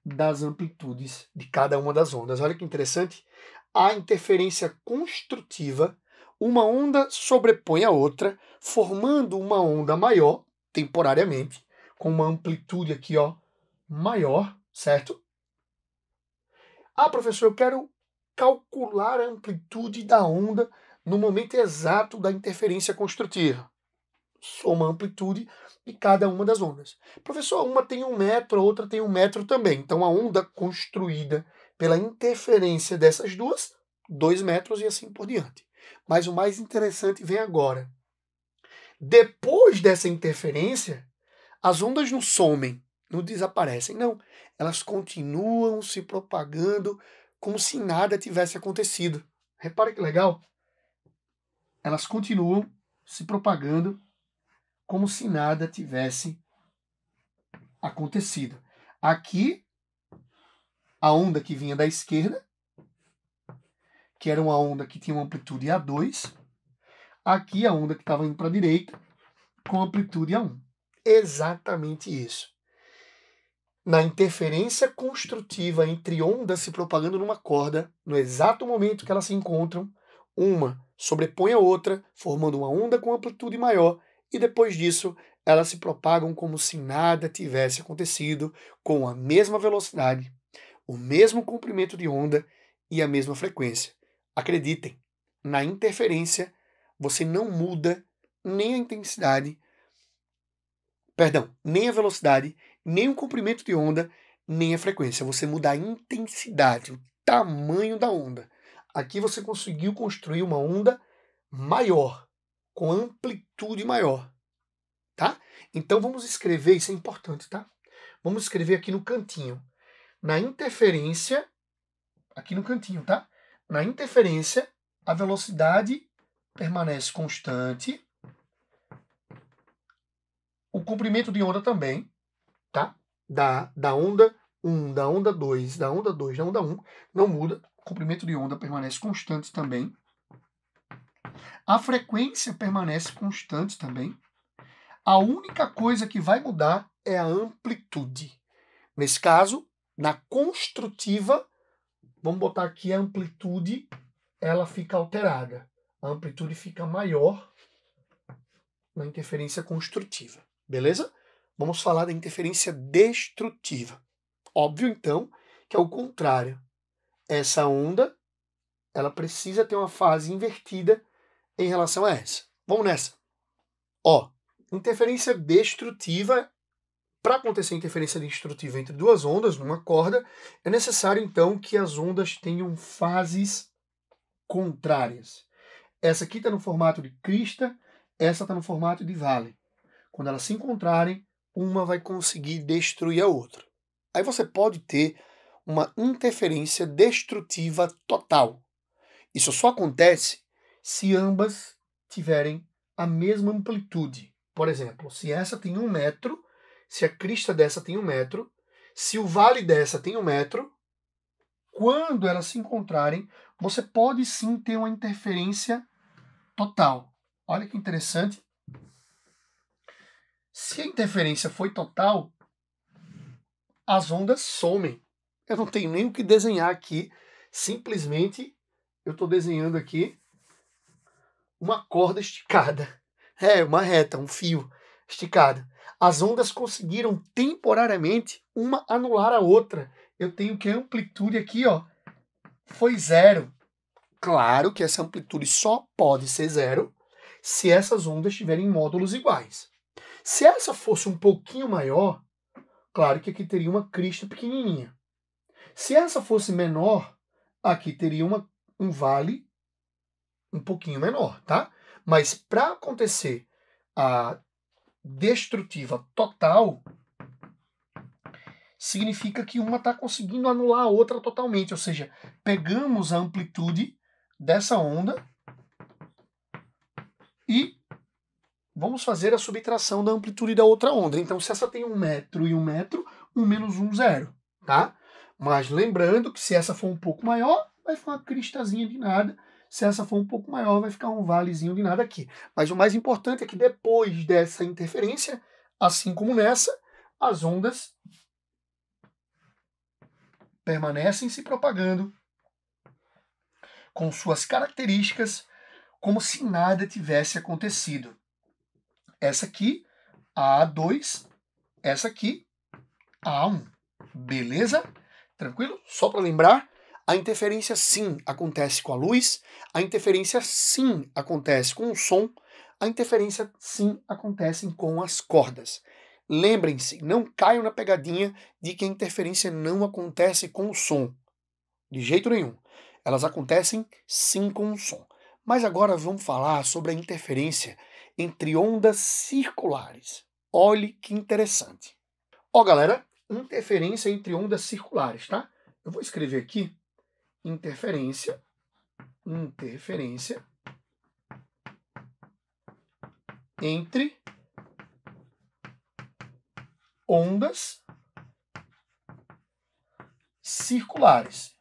das amplitudes de cada uma das ondas. Olha que interessante. A interferência construtiva, uma onda sobrepõe a outra, formando uma onda maior, temporariamente, com uma amplitude aqui, ó, maior, certo? Ah, professor, eu quero calcular a amplitude da onda no momento exato da interferência construtiva. Soma a amplitude de cada uma das ondas. Professor, uma tem 1 metro, a outra tem 1 metro também. Então a onda construída pela interferência dessas duas, 2 metros e assim por diante. Mas o mais interessante vem agora. Depois dessa interferência, as ondas não somem, não desaparecem, não. Elas continuam se propagando como se nada tivesse acontecido. Repara que legal. Elas continuam se propagando como se nada tivesse acontecido. Aqui, a onda que vinha da esquerda, que era uma onda que tinha uma amplitude A2. Aqui, a onda que estava indo para a direita, com amplitude A1. Exatamente isso. Na interferência construtiva entre ondas se propagando numa corda, no exato momento que elas se encontram, uma sobrepõe a outra, formando uma onda com amplitude maior, e depois disso elas se propagam como se nada tivesse acontecido, com a mesma velocidade, o mesmo comprimento de onda e a mesma frequência. Acreditem, na interferência você não muda nem a intensidade, nem a velocidade, nem o comprimento de onda, nem a frequência. Você muda a intensidade, o tamanho da onda. Aqui você conseguiu construir uma onda maior, com amplitude maior, tá? Então vamos escrever, isso é importante, tá? Vamos escrever aqui no cantinho. Na interferência, aqui no cantinho, tá? Na interferência, a velocidade permanece constante, o comprimento de onda também, tá? Da onda 1, da onda 2, da onda 2, da onda 1, não muda. O comprimento de onda permanece constante também. A frequência permanece constante também. A única coisa que vai mudar é a amplitude. Nesse caso, na construtiva, vamos botar aqui a amplitude, ela fica alterada. A amplitude fica maior na interferência construtiva. Beleza? Vamos falar da interferência destrutiva. Óbvio, então, que é o contrário. Essa onda, ela precisa ter uma fase invertida em relação a essa. Vamos nessa. Ó, interferência destrutiva. Para acontecer interferência destrutiva entre duas ondas numa corda, é necessário, então, que as ondas tenham fases contrárias. Essa aqui está no formato de crista, essa está no formato de vale. Quando elas se encontrarem, uma vai conseguir destruir a outra. Aí você pode ter uma interferência destrutiva total. Isso só acontece se ambas tiverem a mesma amplitude. Por exemplo, se essa tem 1 metro, se a crista dessa tem 1 metro, se o vale dessa tem 1 metro, quando elas se encontrarem, você pode sim ter uma interferência total. Olha que interessante. Se a interferência foi total, as ondas somem. Eu não tenho nem o que desenhar aqui, simplesmente eu estou desenhando aqui uma corda esticada. É, uma reta, um fio esticado. As ondas conseguiram temporariamente uma anular a outra. Eu tenho que a amplitude aqui, ó, foi 0. Claro que essa amplitude só pode ser 0 se essas ondas tiverem módulos iguais. Se essa fosse um pouquinho maior, claro que aqui teria uma crista pequenininha. Se essa fosse menor, aqui teria um vale um pouquinho menor, tá? Mas para acontecer a destrutiva total, significa que uma está conseguindo anular a outra totalmente. Ou seja, pegamos a amplitude dessa onda e vamos fazer a subtração da amplitude da outra onda. Então, se essa tem 1 metro e 1 metro, 1 menos 1, 0, tá? Mas lembrando que se essa for um pouco maior, vai ficar uma cristazinha de nada. Se essa for um pouco maior, vai ficar um valezinho de nada aqui. Mas o mais importante é que depois dessa interferência, assim como nessa, as ondas permanecem se propagando com suas características como se nada tivesse acontecido. Essa aqui, a A2, essa aqui, a A1. Beleza? Tranquilo? Só para lembrar, a interferência sim acontece com a luz, a interferência sim acontece com o som, a interferência sim acontece com as cordas. Lembrem-se, não caiam na pegadinha de que a interferência não acontece com o som. De jeito nenhum. Elas acontecem sim com o som. Mas agora vamos falar sobre a interferência entre ondas circulares. Olhe que interessante. Ó, galera, interferência entre ondas circulares, tá? Eu vou escrever aqui interferência entre ondas circulares.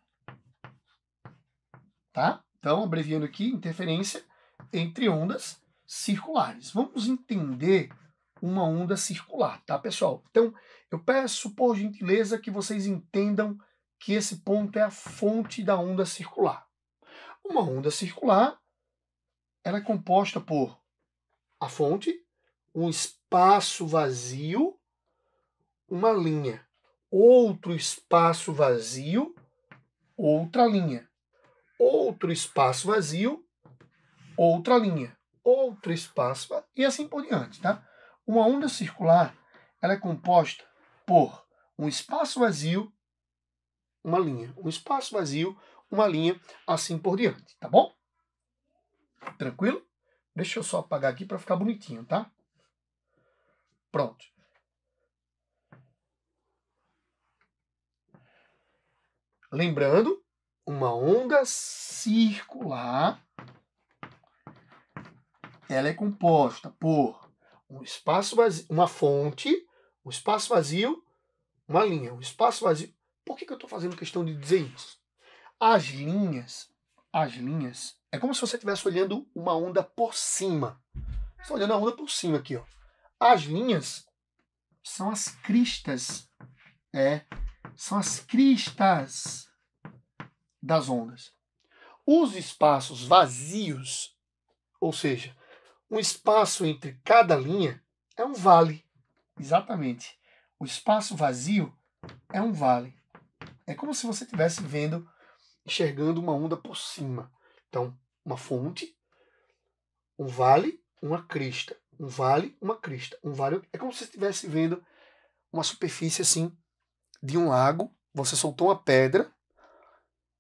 Tá? Então, abreviando aqui, interferência entre ondas circulares. Vamos entender uma onda circular, tá, pessoal? Então, eu peço, por gentileza, que vocês entendam que esse ponto é a fonte da onda circular. Uma onda circular, ela é composta por a fonte, um espaço vazio, uma linha. Outro espaço vazio, outra linha. Outro espaço vazio, outra linha. Outro espaço, e assim por diante, tá? Uma onda circular, ela é composta por um espaço vazio, uma linha. Um espaço vazio, uma linha, assim por diante, tá bom? Tranquilo? Deixa eu só apagar aqui para ficar bonitinho, tá? Pronto. Lembrando, uma onda circular, ela é composta por um espaço vazio, uma fonte, um espaço vazio, uma linha. Um espaço vazio. Por que eu estou fazendo questão de dizer isso? As linhas, é como se você estivesse olhando uma onda por cima. Você está olhando a onda por cima aqui, ó. As linhas são as cristas, são as cristas das ondas. Os espaços vazios, ou seja, um espaço entre cada linha, é um vale. Exatamente. O espaço vazio é um vale. É como se você estivesse enxergando uma onda por cima. Então, uma fonte, um vale, uma crista. Um vale, uma crista. Um vale. É como se você estivesse vendo uma superfície assim de um lago. Você soltou uma pedra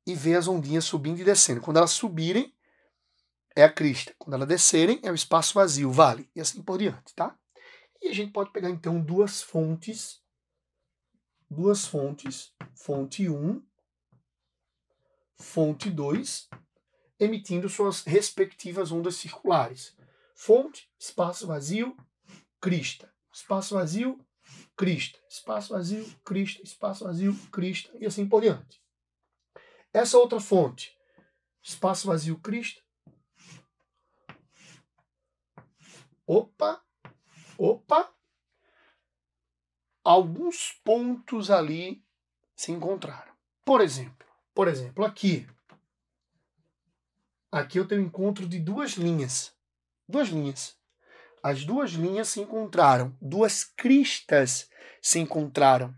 e vê as ondinhas subindo e descendo. Quando elas subirem, é a crista. Quando elas descerem, é o espaço vazio, o vale. E assim por diante, tá? E a gente pode pegar, então, duas fontes. Fonte 1, fonte 2, emitindo suas respectivas ondas circulares. Fonte, espaço vazio, crista. Espaço vazio, crista. Espaço vazio, crista. Espaço vazio, crista. E assim por diante. Essa outra fonte, espaço vazio, crista. Opa! Alguns pontos ali se encontraram. Por exemplo, aqui eu tenho um encontro de duas linhas. As duas linhas se encontraram. Duas cristas se encontraram.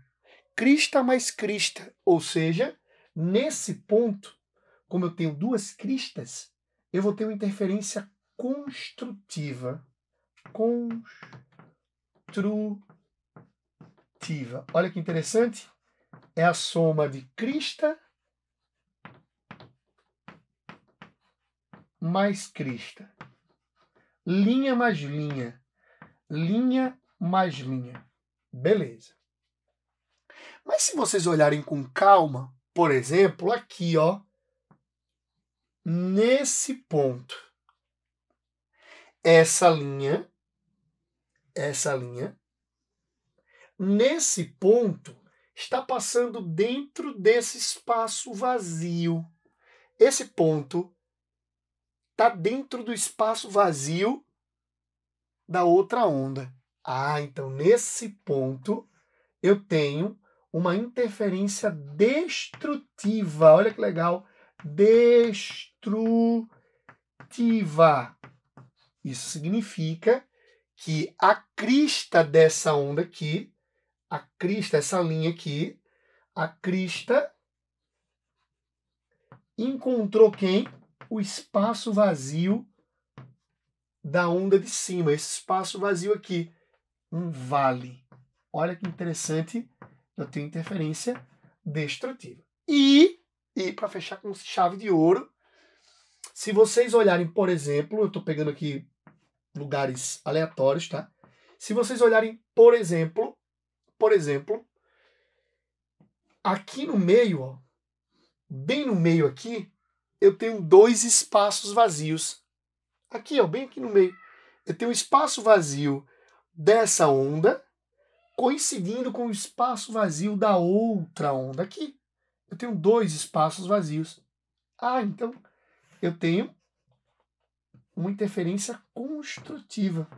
Crista mais crista. Ou seja, nesse ponto, como eu tenho duas cristas, eu vou ter uma interferência construtiva. Olha que interessante. É a soma de crista mais crista. Linha mais linha. Linha mais linha. Beleza. Mas se vocês olharem com calma, por exemplo, aqui, ó, nesse ponto, essa linha, nesse ponto, está passando dentro desse espaço vazio. Esse ponto está dentro do espaço vazio da outra onda. Ah, então nesse ponto eu tenho uma interferência destrutiva. Olha que legal. Destrutiva. Isso significa que a crista dessa onda aqui, essa linha aqui, a crista encontrou quem? O espaço vazio da onda de cima. Esse espaço vazio aqui, um vale. Olha que interessante, eu tenho interferência destrutiva. E para fechar com chave de ouro, se vocês olharem, por exemplo, eu estou pegando aqui lugares aleatórios, tá? Se vocês olharem, por exemplo, aqui no meio, ó, bem no meio aqui, eu tenho dois espaços vazios. Aqui, ó, bem aqui no meio. Eu tenho um espaço vazio dessa onda coincidindo com o espaço vazio da outra onda. Aqui eu tenho 2 espaços vazios. Então eu tenho uma interferência construtiva.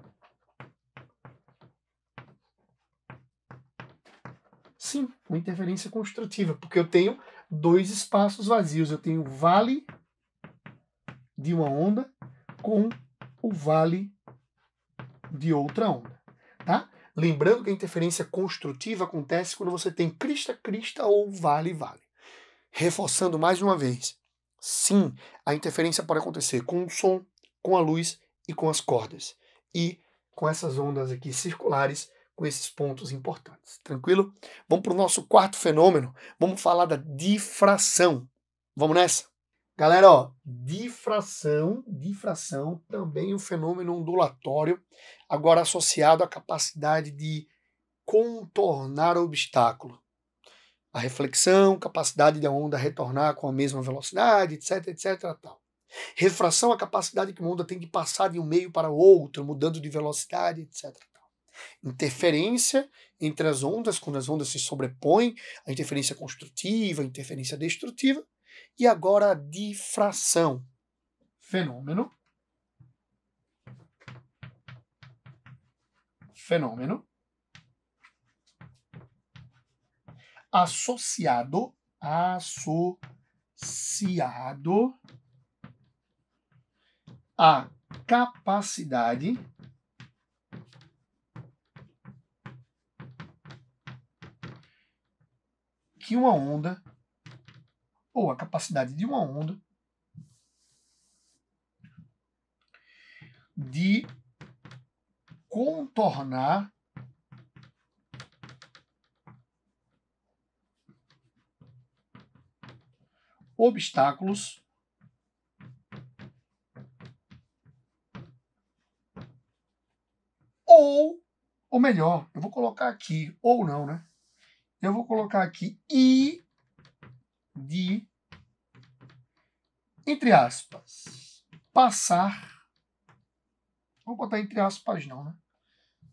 Sim, uma interferência construtiva, porque eu tenho 2 espaços vazios. Eu tenho o vale de uma onda com o vale de outra onda, tá? Lembrando que a interferência construtiva acontece quando você tem crista-crista ou vale-vale. Reforçando mais uma vez, sim, a interferência pode acontecer com o som, com a luz e com as cordas. E com essas ondas aqui circulares, com esses pontos importantes. Tranquilo? Vamos para o nosso quarto fenômeno. Vamos falar da difração. Vamos nessa? Galera, difração também um fenômeno ondulatório, agora associado à capacidade de contornar o obstáculo. A reflexão, capacidade da onda retornar com a mesma velocidade, etc, etc, tal. Refração, a capacidade que uma onda tem de passar de um meio para outro, mudando de velocidade, etc. Tal. Interferência entre as ondas, quando as ondas se sobrepõem, a interferência construtiva, a interferência destrutiva, e agora a difração. Fenômeno associado à capacidade que uma onda, ou a capacidade de uma onda, de contornar obstáculos ou melhor, eu vou colocar aqui, ou não, né? Eu vou colocar aqui e de, entre aspas, passar. Vou botar entre aspas não, né?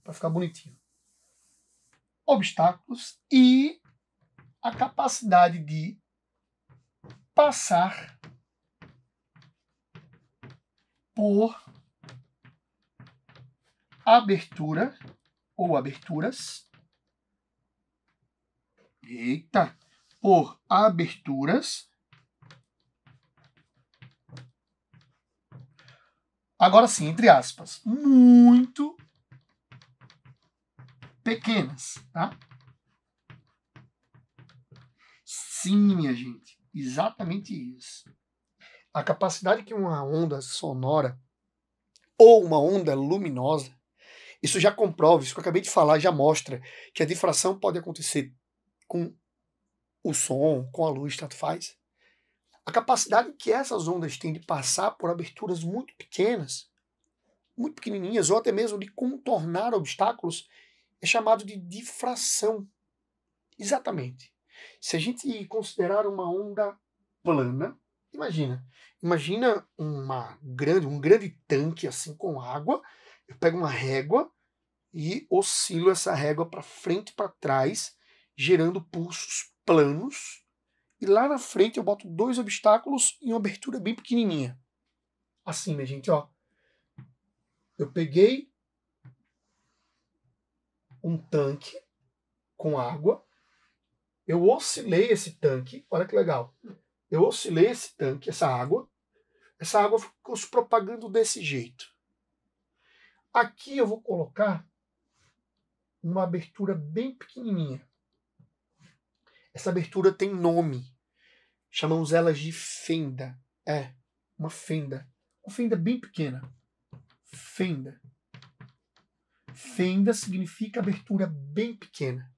Para ficar bonitinho. Obstáculos e a capacidade de passar por abertura ou aberturas. Por aberturas. Agora sim, entre aspas, muito pequenas, tá? Sim, minha gente, exatamente isso. A capacidade que uma onda sonora ou uma onda luminosa, isso já comprova, isso que eu acabei de falar já mostra que a difração pode acontecer com o som, com a luz, tanto faz. A capacidade que essas ondas têm de passar por aberturas muito pequenas, muito pequenininhas, ou até mesmo de contornar obstáculos, é chamado de difração. Exatamente. Se a gente considerar uma onda plana, imagina um grande tanque assim com água, eu pego uma régua e oscilo essa régua para frente e para trás, gerando pulsos planos, e lá na frente eu boto 2 obstáculos em uma abertura bem pequenininha. Assim, minha gente, eu peguei um tanque com água, eu oscilei esse tanque, olha que legal. Eu oscilei esse tanque, essa água ficou se propagando desse jeito. Aqui eu vou colocar uma abertura bem pequenininha. Essa abertura tem nome. Chamamos elas de fenda. Uma fenda. Uma fenda bem pequena. Fenda. Fenda significa abertura bem pequena.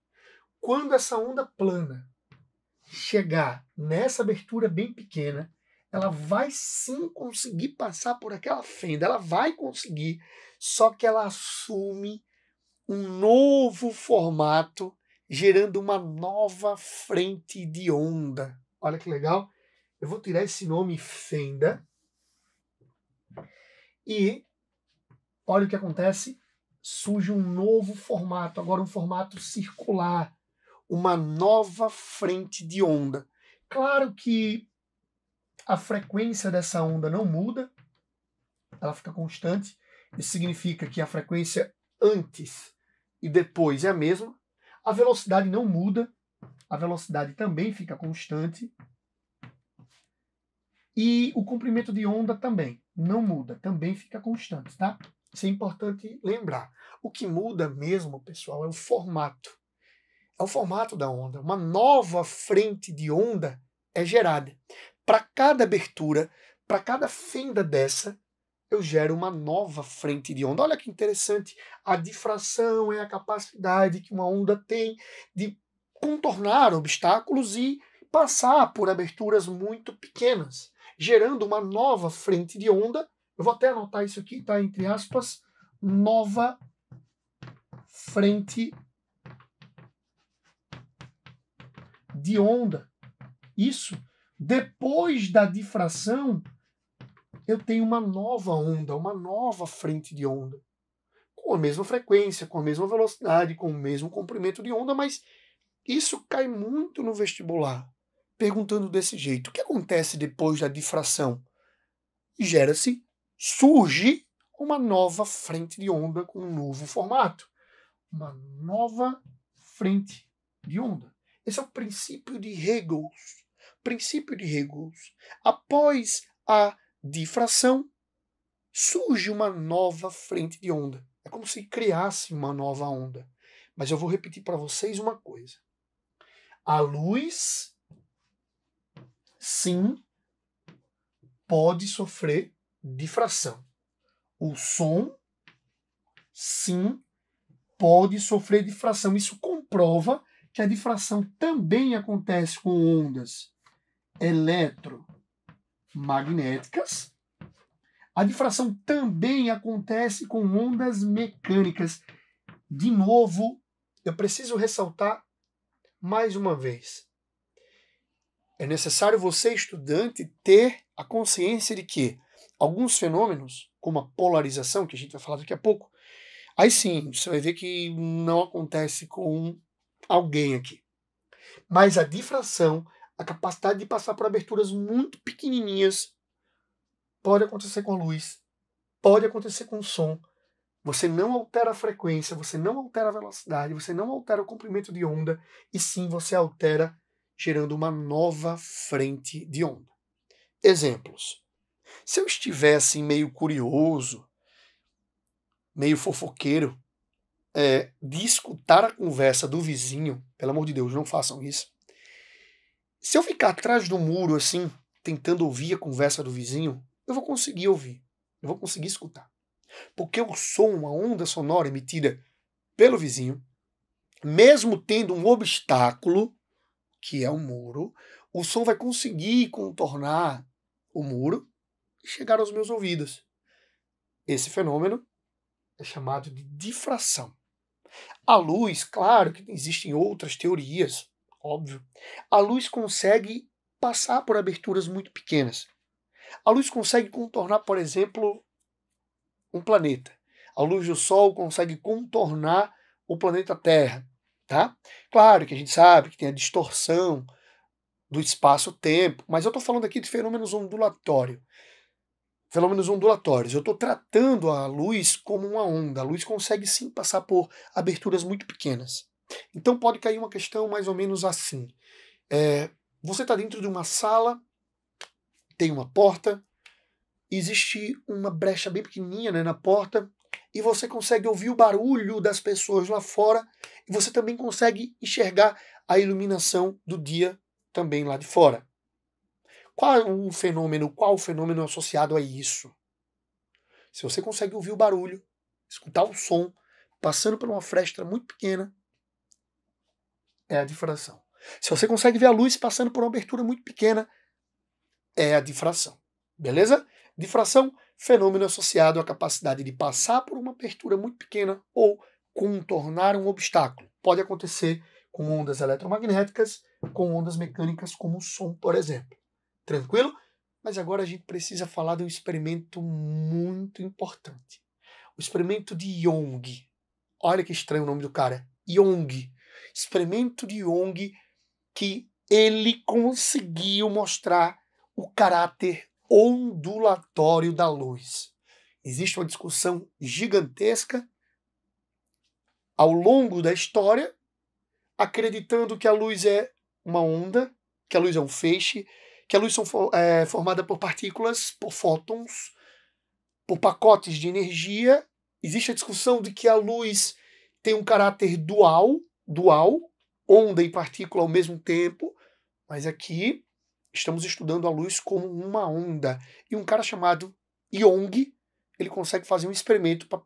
Quando essa onda plana chegar nessa abertura bem pequena, ela vai sim conseguir passar por aquela fenda, ela vai conseguir, só que ela assume um novo formato, gerando uma nova frente de onda. Olha que legal. Eu vou tirar esse nome fenda e olha o que acontece. surge um novo formato, agora um formato circular, uma nova frente de onda. Claro que a frequência dessa onda não muda, ela fica constante. Isso significa que a frequência antes e depois é a mesma. A velocidade não muda, a velocidade também fica constante. E o comprimento de onda também não muda, também fica constante, tá? Isso é importante lembrar. O que muda mesmo, pessoal, é o formato. É o formato da onda. Uma nova frente de onda é gerada. Para cada abertura, para cada fenda dessa, eu gero uma nova frente de onda. Olha que interessante. A difração é a capacidade que uma onda tem de contornar obstáculos e passar por aberturas muito pequenas, gerando uma nova frente de onda. Eu vou até anotar isso aqui, tá? Entre aspas, nova frente de onda. Isso, depois da difração, eu tenho uma nova onda, uma nova frente de onda. Com a mesma frequência, com a mesma velocidade, com o mesmo comprimento de onda, mas isso cai muito no vestibular. Perguntando desse jeito, o que acontece depois da difração? Surge uma nova frente de onda com um novo formato. Uma nova frente de onda. Esse é o princípio de Hegels. Princípio de Hegels. Após a difração, surge uma nova frente de onda. É como se criasse uma nova onda. Mas eu vou repetir para vocês uma coisa. A luz, sim, pode sofrer difração. O som, sim, pode sofrer difração. Isso comprova que a difração também acontece com ondas eletromagnéticas. A difração também acontece com ondas mecânicas. De novo, eu preciso ressaltar mais uma vez. É necessário você, estudante, ter a consciência de que alguns fenômenos, como a polarização, que a gente vai falar daqui a pouco, aí sim, você vai ver que não acontece com alguém aqui. Mas a difração, a capacidade de passar por aberturas muito pequenininhas, pode acontecer com a luz, pode acontecer com o som. Você não altera a frequência, você não altera a velocidade, você não altera o comprimento de onda, e sim você altera gerando uma nova frente de onda. Exemplos. Se eu estivesse meio curioso, meio fofoqueiro, de escutar a conversa do vizinho, pelo amor de Deus, não façam isso. Se eu ficar atrás do muro assim, tentando ouvir a conversa do vizinho, eu vou conseguir ouvir, eu vou conseguir escutar. Porque o som, a onda sonora emitida pelo vizinho, mesmo tendo um obstáculo, que é o muro, o som vai conseguir contornar o muro e chegar aos meus ouvidos. Esse fenômeno é chamado de difração. A luz, claro que existem outras teorias, óbvio. A luz consegue passar por aberturas muito pequenas. A luz consegue contornar, por exemplo, um planeta. A luz do Sol consegue contornar o planeta Terra, tá? Claro que a gente sabe que tem a distorção do espaço-tempo, mas eu estou falando aqui de fenômenos ondulatórios. Fenômenos ondulatórios. Eu estou tratando a luz como uma onda. A luz consegue sim passar por aberturas muito pequenas. Então pode cair uma questão mais ou menos assim. Você está dentro de uma sala, tem uma porta, existe uma brecha bem pequenininha, né, na porta, e você consegue ouvir o barulho das pessoas lá fora, e você também consegue enxergar a iluminação do dia também lá de fora. Qual o fenômeno associado a isso? Se você consegue ouvir o barulho, escutar o som, passando por uma fresta muito pequena, é a difração. Se você consegue ver a luz passando por uma abertura muito pequena, é a difração. Beleza? Difração, fenômeno associado à capacidade de passar por uma abertura muito pequena ou contornar um obstáculo. Pode acontecer com ondas eletromagnéticas, com ondas mecânicas, como o som, por exemplo. Tranquilo? Mas agora a gente precisa falar de um experimento muito importante. O experimento de Young. Olha que estranho o nome do cara. Young. Experimento de Young, que ele conseguiu mostrar o caráter ondulatório da luz. Existe uma discussão gigantesca ao longo da história, acreditando que a luz é uma onda, que a luz é um feixe, que a luz é formada por partículas, por fótons, por pacotes de energia. Existe a discussão de que a luz tem um caráter dual, onda e partícula ao mesmo tempo, mas aqui estamos estudando a luz como uma onda. E um cara chamado Young, ele consegue fazer um experimento para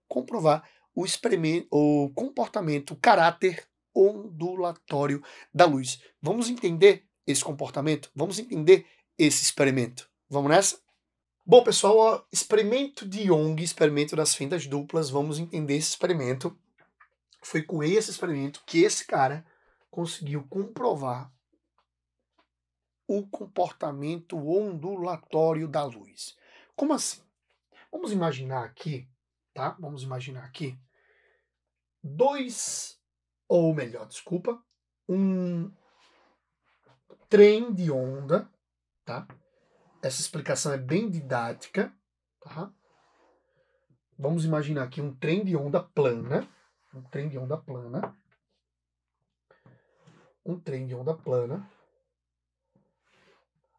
comprovar o comportamento, o caráter ondulatório da luz. Vamos entender esse comportamento? Vamos entender esse experimento? Vamos nessa? Bom, pessoal, ó, experimento de Young, experimento das fendas duplas, vamos entender esse experimento. Foi com esse experimento que esse cara conseguiu comprovar o comportamento ondulatório da luz. Como assim? Vamos imaginar aqui, tá? Vamos imaginar aqui um trem de onda, tá? Essa explicação é bem didática, tá? Vamos imaginar aqui um trem de onda plana, um trem de onda plana.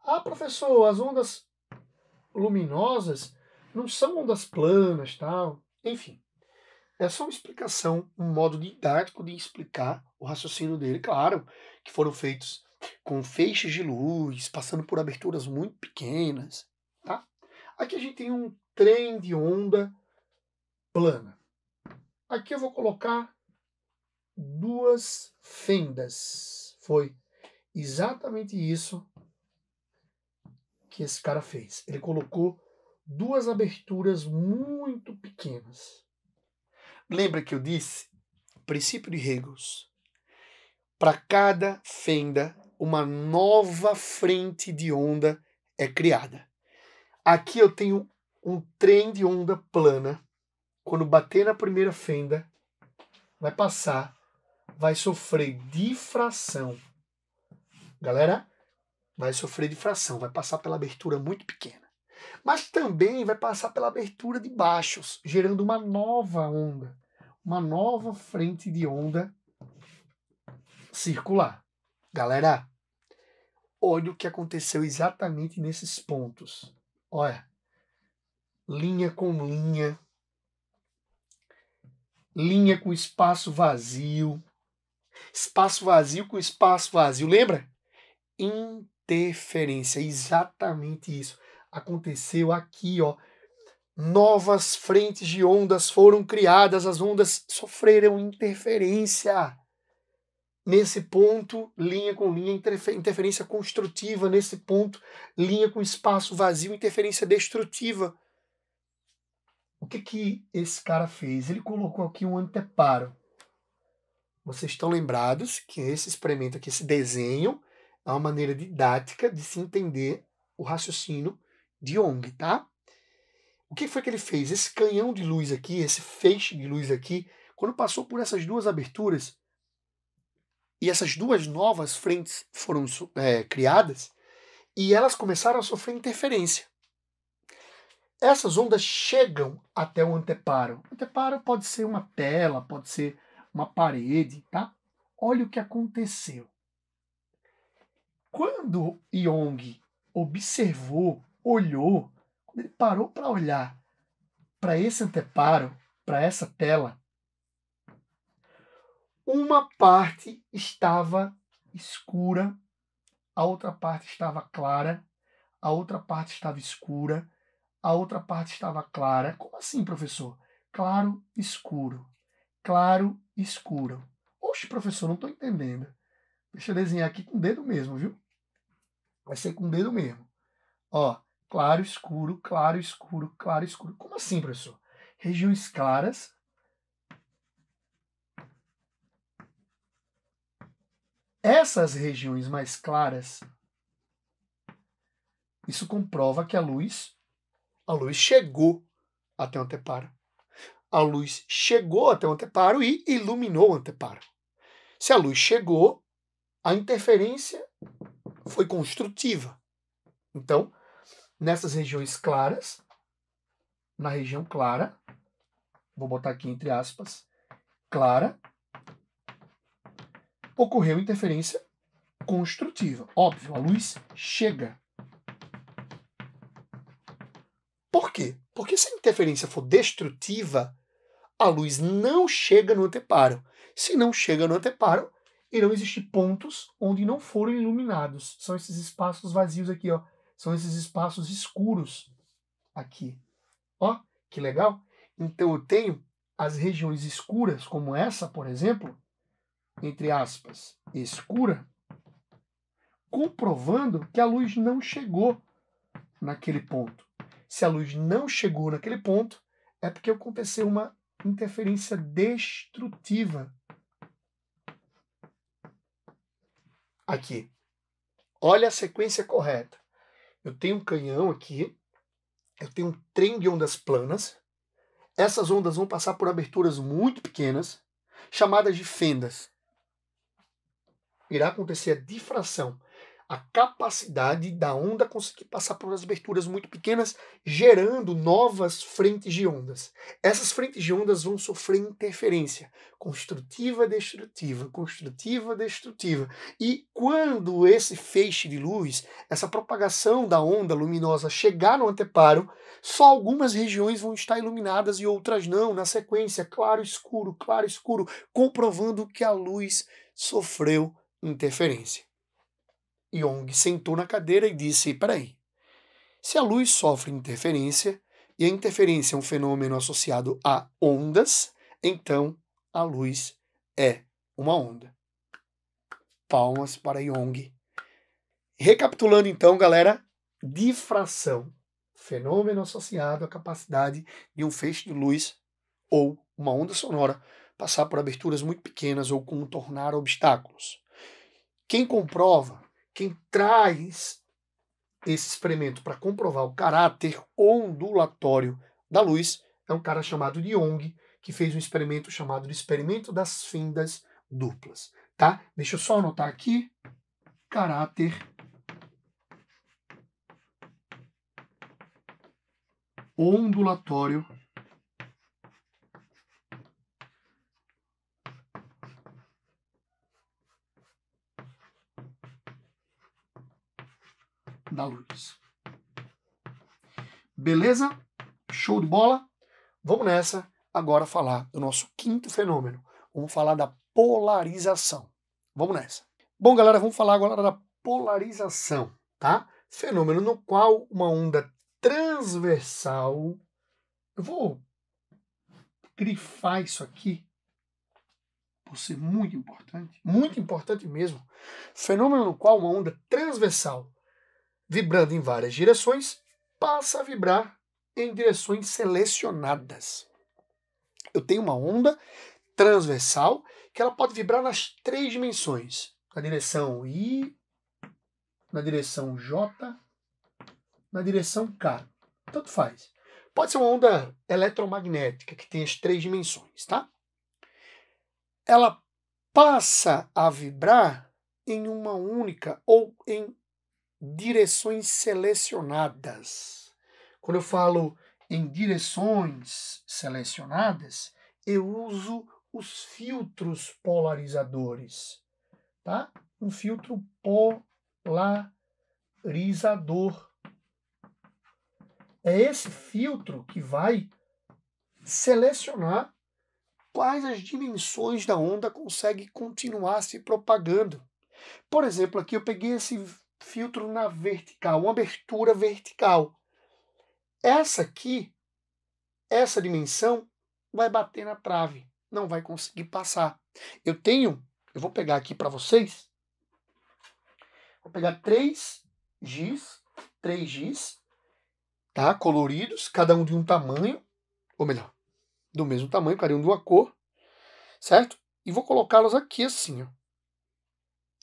Ah, professor, as ondas luminosas não são ondas planas, tal. Enfim, é só uma explicação, um modo didático de explicar o raciocínio dele. Claro que foram feitos com feixes de luz, passando por aberturas muito pequenas, tá? Aqui a gente tem um trem de onda plana. Aqui eu vou colocar duas fendas. Foi exatamente isso que esse cara fez. Ele colocou duas aberturas muito pequenas. Lembra que eu disse? Princípio de Hegel. Para cada fenda, uma nova frente de onda é criada. Aqui eu tenho um trem de onda plana. Quando bater na primeira fenda, vai passar, vai sofrer difração. Galera, vai sofrer difração, vai passar pela abertura muito pequena. Mas também vai passar pela abertura de baixos, gerando uma nova onda, uma nova frente de onda circular. Galera, olha o que aconteceu exatamente nesses pontos. Olha, linha com linha, linha com espaço vazio com espaço vazio. Lembra? Interferência, exatamente isso. Aconteceu aqui, ó. Novas frentes de ondas foram criadas, as ondas sofreram interferência. Nesse ponto, linha com linha, interferência construtiva. Nesse ponto, linha com espaço vazio, interferência destrutiva. O que esse cara fez? Ele colocou aqui um anteparo. Vocês estão lembrados que esse experimento aqui, esse desenho, é uma maneira didática de se entender o raciocínio de Young, tá? O que foi que ele fez? Esse canhão de luz aqui, esse feixe de luz aqui, quando passou por essas duas aberturas, e essas duas novas frentes foram criadas, e elas começaram a sofrer interferência. Essas ondas chegam até o anteparo. O anteparo pode ser uma tela, pode ser uma parede, tá? Olha o que aconteceu. Quando Young observou, olhou, quando ele parou para olhar para esse anteparo, para essa tela, uma parte estava escura, a outra parte estava clara, a outra parte estava escura, a outra parte estava clara. Como assim, professor? Claro, escuro. Claro, escuro. Oxe, professor, não estou entendendo. Deixa eu desenhar aqui com o dedo mesmo, viu? Vai ser com o dedo mesmo. Ó, claro, escuro, claro, escuro, claro, escuro. Como assim, professor? Regiões claras. Essas regiões mais claras, isso comprova que a luz chegou até o anteparo. a luz chegou até o anteparo e iluminou o anteparo. Se a luz chegou, a interferência foi construtiva. Então, nessas regiões claras, na região clara, vou botar aqui entre aspas, clara, ocorreu interferência construtiva. Óbvio, a luz chega. Por quê? Porque se a interferência for destrutiva, a luz não chega no anteparo. Se não chega no anteparo, irão existir pontos onde não foram iluminados. São esses espaços vazios aqui, ó. São esses espaços escuros aqui. Ó, que legal. Então eu tenho as regiões escuras, como essa, por exemplo, entre aspas, escura, comprovando que a luz não chegou naquele ponto. Se a luz não chegou naquele ponto, é porque aconteceu uma interferência destrutiva. Aqui. Olha a sequência correta. Eu tenho um canhão aqui, eu tenho um trem de ondas planas. Essas ondas vão passar por aberturas muito pequenas, chamadas de fendas. Irá acontecer a difração, a capacidade da onda conseguir passar por aberturas muito pequenas, gerando novas frentes de ondas. Essas frentes de ondas vão sofrer interferência construtiva, destrutiva, construtiva, destrutiva. E quando esse feixe de luz, essa propagação da onda luminosa chegar no anteparo, só algumas regiões vão estar iluminadas e outras não, na sequência, claro, escuro, comprovando que a luz sofreu interferência. Young sentou na cadeira e disse, peraí, se a luz sofre interferência, e a interferência é um fenômeno associado a ondas, então a luz é uma onda. Palmas para Young. Recapitulando então, galera, difração, fenômeno associado à capacidade de um feixe de luz ou uma onda sonora passar por aberturas muito pequenas ou contornar obstáculos. Quem comprova, quem traz esse experimento para comprovar o caráter ondulatório da luz é um cara chamado Young, que fez um experimento chamado de experimento das fendas duplas. Tá? Deixa eu só anotar aqui. Caráter ondulatório da luz. Beleza? Show de bola? Vamos nessa agora falar do nosso quinto fenômeno. Vamos falar da polarização. Vamos nessa. Bom, galera, vamos falar agora da polarização, tá? Fenômeno no qual uma onda transversal... Eu vou grifar isso aqui por ser muito importante mesmo. Fenômeno no qual uma onda transversal, vibrando em várias direções, passa a vibrar em direções selecionadas. Eu tenho uma onda transversal que ela pode vibrar nas 3 dimensões. Na direção I, na direção J, na direção K. Tanto faz. Pode ser uma onda eletromagnética que tem as 3 dimensões, tá? Ela passa a vibrar em uma única ou em direções selecionadas. Quando eu falo em direções selecionadas, eu uso os filtros polarizadores, tá? Um filtro polarizador. É esse filtro que vai selecionar quais as dimensões da onda consegue continuar se propagando. Por exemplo, aqui eu peguei esse filtro na vertical, uma abertura vertical. Essa aqui, essa dimensão, vai bater na trave, não vai conseguir passar. Eu vou pegar aqui para vocês, vou pegar 3 GIS, tá, coloridos, cada um de um tamanho, ou melhor, do mesmo tamanho, cada um de uma cor, certo? E vou colocá-los aqui assim, ó.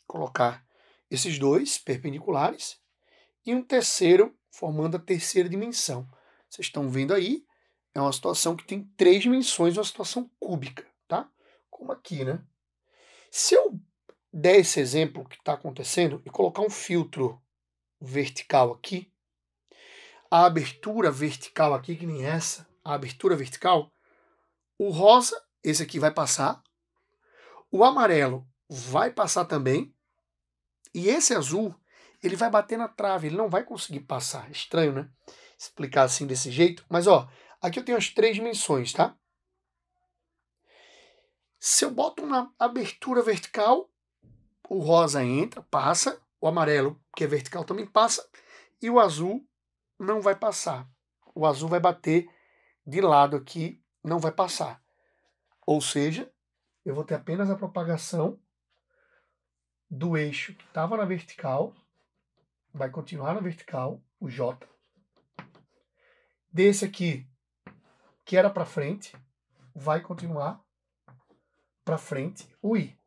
Colocar esses 2 perpendiculares e um terceiro formando a terceira dimensão. Vocês estão vendo aí, é uma situação que tem 3 dimensões, uma situação cúbica, tá? Como aqui, né? Se eu der esse exemplo que está acontecendo e colocar um filtro vertical aqui, a abertura vertical aqui, que nem essa, a abertura vertical, o rosa, esse aqui vai passar, o amarelo vai passar também, e esse azul, ele vai bater na trave, ele não vai conseguir passar. Estranho, né? Explicar assim desse jeito. Mas, ó, aqui eu tenho as 3 dimensões, tá? Se eu boto uma abertura vertical, o rosa entra, passa, o amarelo, que é vertical, também passa, e o azul não vai passar. O azul vai bater de lado aqui, não vai passar. Ou seja, eu vou ter apenas a propagação do eixo que estava na vertical, vai continuar na vertical, o J. Desse aqui, que era para frente, vai continuar para frente, o I.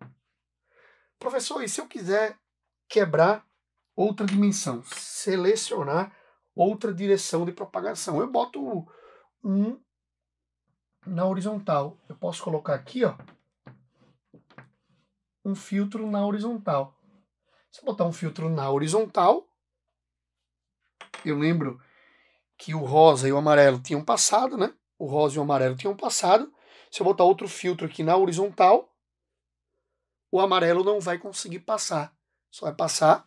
Professor, e se eu quiser quebrar outra dimensão, selecionar outra direção de propagação? Eu boto um na horizontal. Eu posso colocar aqui, ó, um filtro na horizontal. Se eu botar um filtro na horizontal, eu lembro que o rosa e o amarelo tinham passado, né? O rosa e o amarelo tinham passado. Se eu botar outro filtro aqui na horizontal, o amarelo não vai conseguir passar. Só vai passar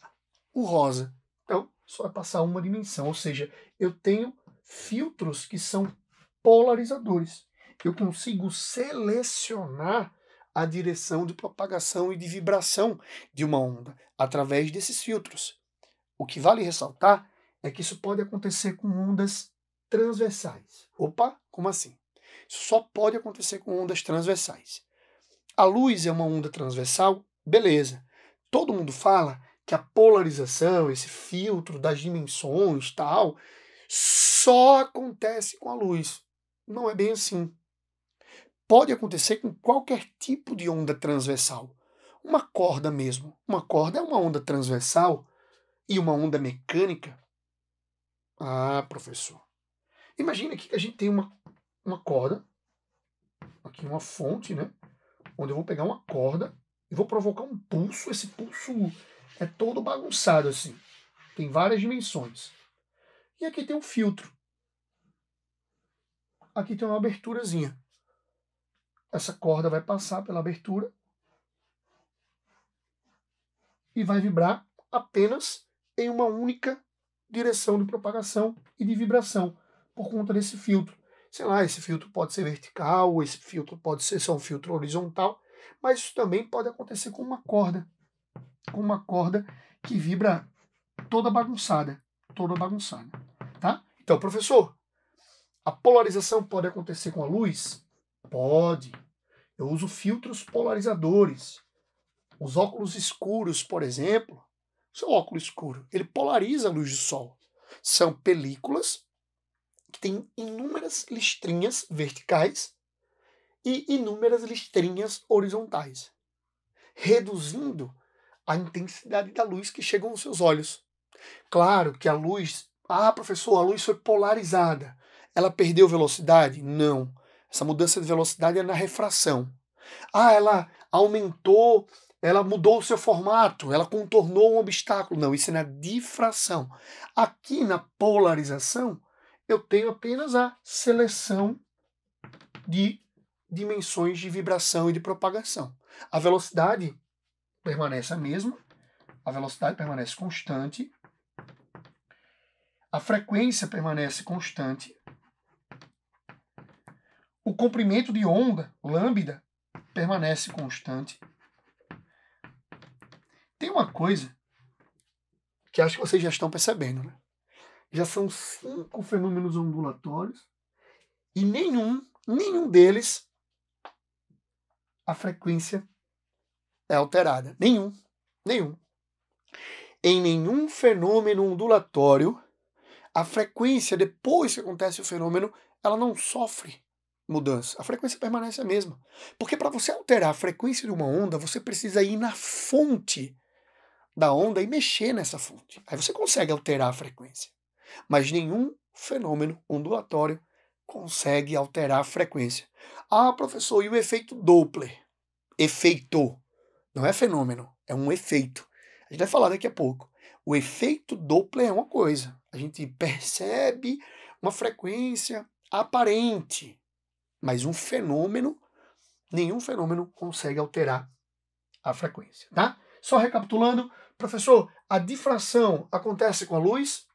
o rosa. Então, só vai passar uma dimensão. Ou seja, eu tenho filtros que são polarizadores. Eu consigo selecionar a direção de propagação e de vibração de uma onda através desses filtros. O que vale ressaltar é que isso pode acontecer com ondas transversais. Opa, como assim? Isso só pode acontecer com ondas transversais. A luz é uma onda transversal? Beleza. Todo mundo fala que a polarização, esse filtro das dimensões, tal, só acontece com a luz. Não é bem assim. Pode acontecer com qualquer tipo de onda transversal. Uma corda mesmo. Uma corda é uma onda transversal e uma onda mecânica. Ah, professor. Imagina aqui que a gente tem uma corda, aqui uma fonte, né? Onde eu vou pegar uma corda e vou provocar um pulso. Esse pulso é todo bagunçado assim. Tem várias dimensões. E aqui tem um filtro. Aqui tem uma aberturazinha. Essa corda vai passar pela abertura e vai vibrar apenas em uma única direção de propagação e de vibração por conta desse filtro. Sei lá, esse filtro pode ser vertical, esse filtro pode ser só um filtro horizontal, mas isso também pode acontecer com uma corda que vibra toda bagunçada, tá? Então, professor, a polarização pode acontecer com a luz? Pode. Eu uso filtros polarizadores. Os óculos escuros, por exemplo, seu óculos escuro, ele polariza a luz do sol. São películas que têm inúmeras listrinhas verticais e inúmeras listrinhas horizontais, reduzindo a intensidade da luz que chega aos seus olhos. Claro que a luz... Ah, professor, a luz foi polarizada. Ela perdeu velocidade? Não. Essa mudança de velocidade é na refração. Ah, ela aumentou, ela mudou o seu formato, ela contornou um obstáculo. Não, isso é na difração. Aqui na polarização, eu tenho apenas a seleção de dimensões de vibração e de propagação. A velocidade permanece a mesma, a velocidade permanece constante, a frequência permanece constante, o comprimento de onda, lambda, permanece constante. Tem uma coisa que acho que vocês já estão percebendo, né? Já são 5 fenômenos ondulatórios e nenhum deles a frequência é alterada. Nenhum. Em nenhum fenômeno ondulatório, a frequência, depois que acontece o fenômeno, ela não sofre mudança. A frequência permanece a mesma. Porque para você alterar a frequência de uma onda, você precisa ir na fonte da onda e mexer nessa fonte. Aí você consegue alterar a frequência. Mas nenhum fenômeno ondulatório consegue alterar a frequência. Ah, professor, e o efeito Doppler? Efeito, não é fenômeno, é um efeito. A gente vai falar daqui a pouco. O efeito Doppler é uma coisa. A gente percebe uma frequência aparente, mas um fenômeno, nenhum fenômeno consegue alterar a frequência, tá? Só recapitulando, professor, a difração acontece com a luz?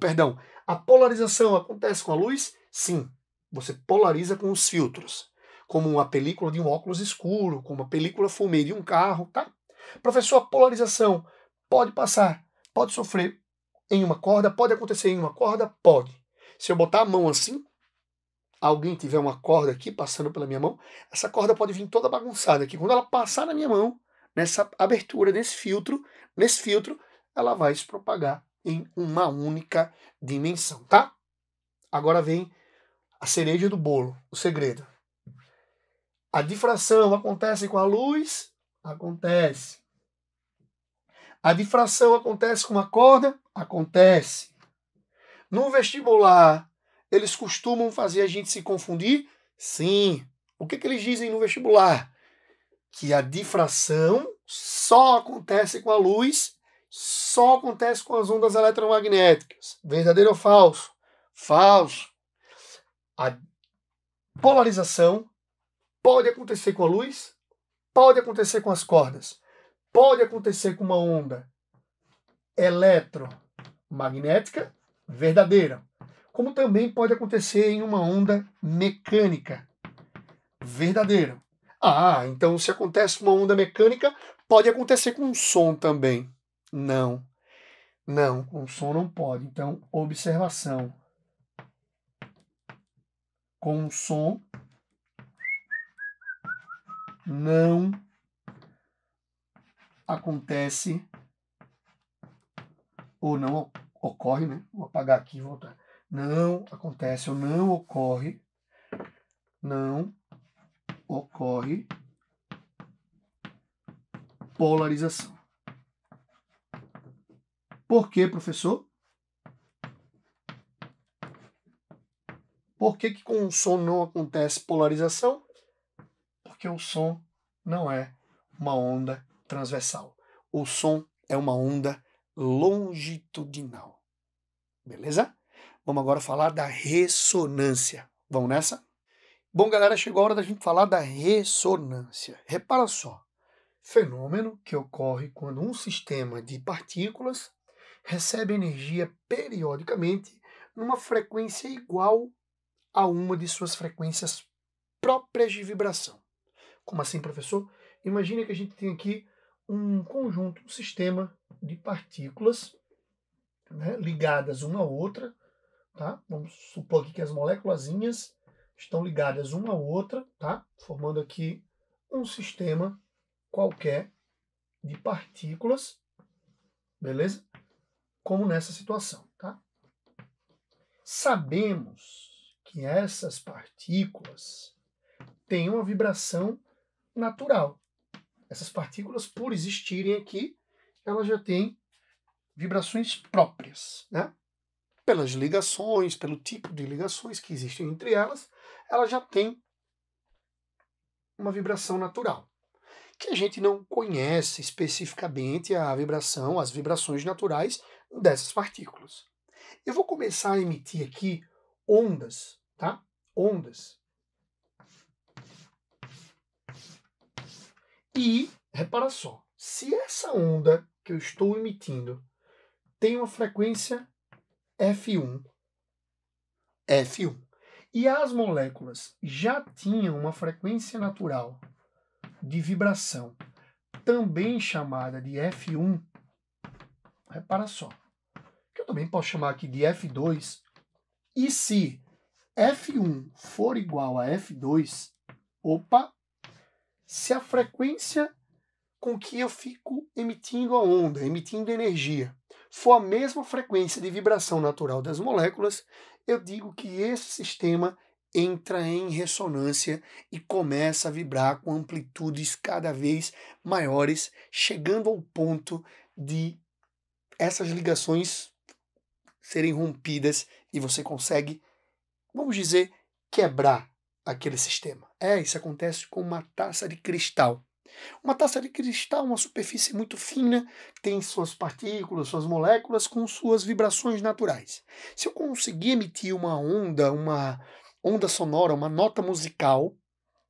Perdão, a polarização acontece com a luz? Sim, você polariza com os filtros, como uma película de um óculos escuro, como uma película fumê de um carro, tá? Professor, a polarização pode passar, pode sofrer em uma corda, pode acontecer em uma corda? Pode. Se eu botar a mão assim, alguém tiver uma corda aqui passando pela minha mão, essa corda pode vir toda bagunçada aqui. Quando ela passar na minha mão, nessa abertura nesse filtro, ela vai se propagar em uma única dimensão, tá? Agora vem a cereja do bolo, o segredo. A difração acontece com a luz? Acontece. A difração acontece com uma corda? Acontece. No vestibular, eles costumam fazer a gente se confundir? Sim. O que eles dizem no vestibular? Que a difração só acontece com a luz, só acontece com as ondas eletromagnéticas. Verdadeiro ou falso? Falso. A polarização pode acontecer com a luz, pode acontecer com as cordas, pode acontecer com uma onda eletromagnética verdadeira, como também pode acontecer em uma onda mecânica verdadeira. Ah, então se acontece uma onda mecânica, pode acontecer com um som também. Não. Não, com som não pode. Então, observação. Com som não acontece ou não ocorre, né? Vou apagar aqui e voltar. Não acontece ou não ocorre polarização. Por quê, professor? Por que com o som não acontece polarização? Porque o som não é uma onda transversal. O som é uma onda longitudinal. Beleza? Vamos agora falar da ressonância. Vamos nessa? Bom, galera, chegou a hora da gente falar da ressonância. Repara só. Fenômeno que ocorre quando um sistema de partículas recebe energia periodicamente numa frequência igual a uma de suas frequências próprias de vibração. Como assim, professor? Imagine que a gente tem aqui um conjunto, um sistema de partículas, né, ligadas uma à outra, tá? Vamos supor aqui que as moléculazinhas estão ligadas uma à outra, tá? Formando aqui um sistema qualquer de partículas, beleza? Como nessa situação, tá? Sabemos que essas partículas têm uma vibração natural. Essas partículas, por existirem aqui, elas já têm vibrações próprias, né? Pelas ligações, pelo tipo de ligações que existem entre elas, ela já tem uma vibração natural. Que a gente não conhece especificamente a vibração, as vibrações naturais dessas partículas. Eu vou começar a emitir aqui ondas, tá? Ondas. E, repara só, se essa onda que eu estou emitindo tem uma frequência F1, e as moléculas já tinham uma frequência natural de vibração, também chamada de F1, repara só, que eu também posso chamar aqui de F2, e se F1 for igual a F2, se a frequência com que eu fico emitindo a onda, emitindo energia, for a mesma frequência de vibração natural das moléculas, eu digo que esse sistema entra em ressonância e começa a vibrar com amplitudes cada vez maiores, chegando ao ponto de essas ligações serem rompidas e você consegue, vamos dizer, quebrar aquele sistema. Isso acontece com uma taça de cristal. Uma taça de cristal é uma superfície muito fina, tem suas partículas, suas moléculas com suas vibrações naturais. Se eu conseguir emitir uma onda sonora, uma nota musical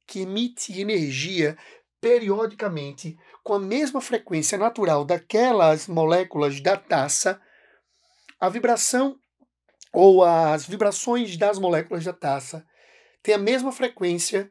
que emite energia periodicamente com a mesma frequência natural daquelas moléculas da taça, a vibração ou as vibrações das moléculas da taça têm a mesma frequência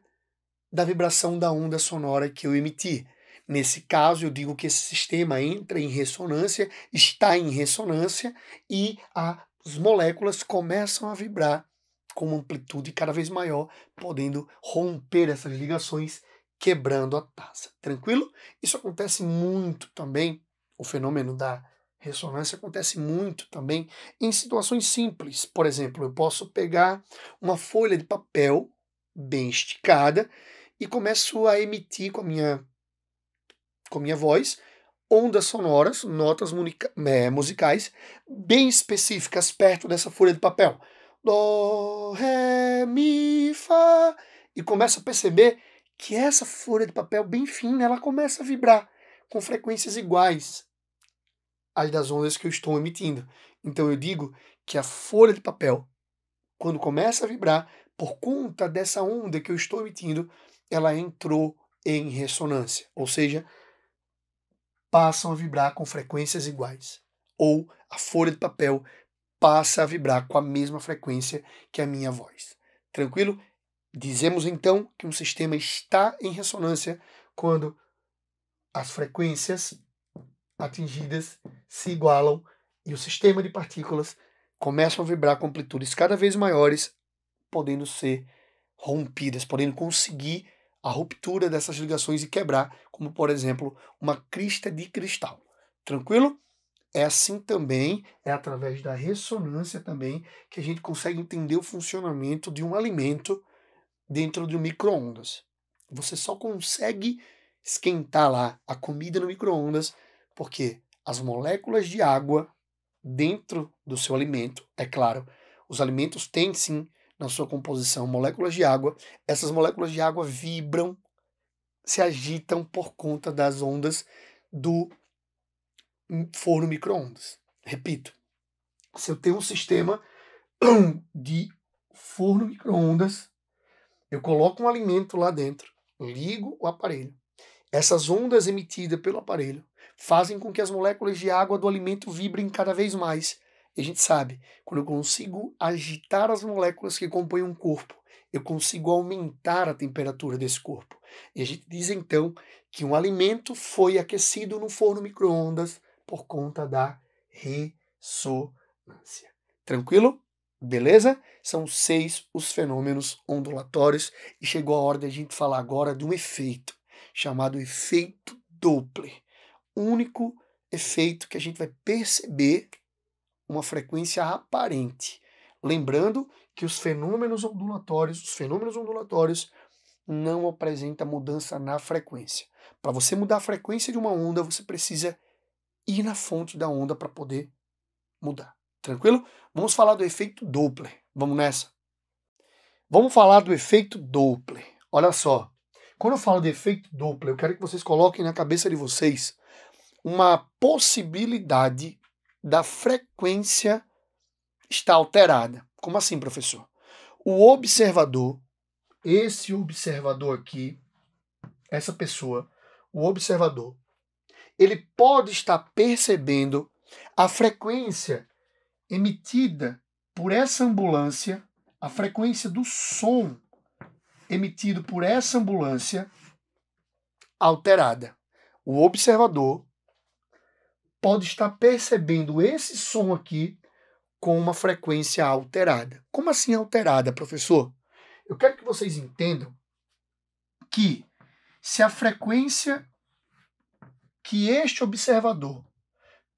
da vibração da onda sonora que eu emiti. Nesse caso, eu digo que esse sistema entra em ressonância, está em ressonância e as moléculas começam a vibrar com uma amplitude cada vez maior, podendo romper essas ligações, quebrando a taça. Tranquilo? Isso acontece muito também, o fenômeno da ressonância acontece muito também em situações simples. Por exemplo, eu posso pegar uma folha de papel bem esticada e começo a emitir com a minha voz ondas sonoras, notas musicais bem específicas perto dessa folha de papel. Dó, ré, mi, fá. E começo a perceber que essa folha de papel bem fina, ela começa a vibrar com frequências iguais às das ondas que eu estou emitindo. Então eu digo que a folha de papel, quando começa a vibrar, por conta dessa onda que eu estou emitindo, ela entrou em ressonância, ou seja, passam a vibrar com frequências iguais. Ou a folha de papel passa a vibrar com a mesma frequência que a minha voz. Tranquilo? Dizemos então que um sistema está em ressonância quando as frequências atingidas se igualam e o sistema de partículas começam a vibrar com amplitudes cada vez maiores, podendo ser rompidas, podendo conseguir a ruptura dessas ligações e quebrar, como por exemplo, uma crista de cristal. Tranquilo? É assim também, é através da ressonância também, que a gente consegue entender o funcionamento de um alimento dentro de um micro-ondas. Você só consegue esquentar lá a comida no micro-ondas porque as moléculas de água dentro do seu alimento, é claro, os alimentos têm sim na sua composição moléculas de água, essas moléculas de água vibram, se agitam por conta das ondas do forno micro-ondas. Repito, se eu tenho um sistema de forno micro-ondas, eu coloco um alimento lá dentro, ligo o aparelho. Essas ondas emitidas pelo aparelho fazem com que as moléculas de água do alimento vibrem cada vez mais. E a gente sabe, quando eu consigo agitar as moléculas que compõem um corpo, eu consigo aumentar a temperatura desse corpo. E a gente diz então que um alimento foi aquecido no forno micro-ondas por conta da ressonância. Tranquilo? Beleza? São 6 os fenômenos ondulatórios e chegou a hora de a gente falar agora de um efeito chamado efeito Doppler. Único efeito que a gente vai perceber uma frequência aparente. Lembrando que os fenômenos ondulatórios não apresentam mudança na frequência. Para você mudar a frequência de uma onda, você precisa ir na fonte da onda para poder mudar. Tranquilo? Vamos falar do efeito Doppler. Vamos nessa? Vamos falar do efeito Doppler. Olha só. Quando eu falo de efeito Doppler, eu quero que vocês coloquem na cabeça de vocês uma possibilidade da frequência estar alterada. Como assim, professor? O observador, esse observador aqui, essa pessoa, o observador, ele pode estar percebendo a frequência emitida por essa ambulância, a frequência do som emitido por essa ambulância alterada. O observador pode estar percebendo esse som aqui com uma frequência alterada. Como assim alterada, professor? Eu quero que vocês entendam que se a frequência que este observador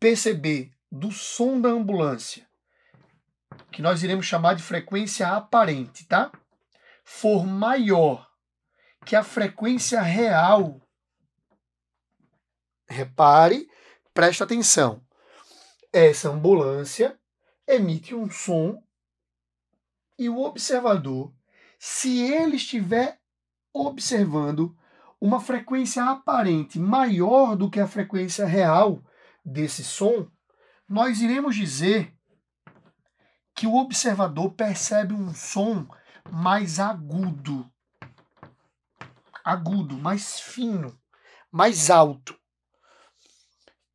perceber do som da ambulância, que nós iremos chamar de frequência aparente, tá? For maior que a frequência real, repare, presta atenção, essa ambulância emite um som e o observador, Se ele estiver observando uma frequência aparente maior do que a frequência real desse som, nós iremos dizer que o observador percebe um som mais agudo, mais fino, mais alto.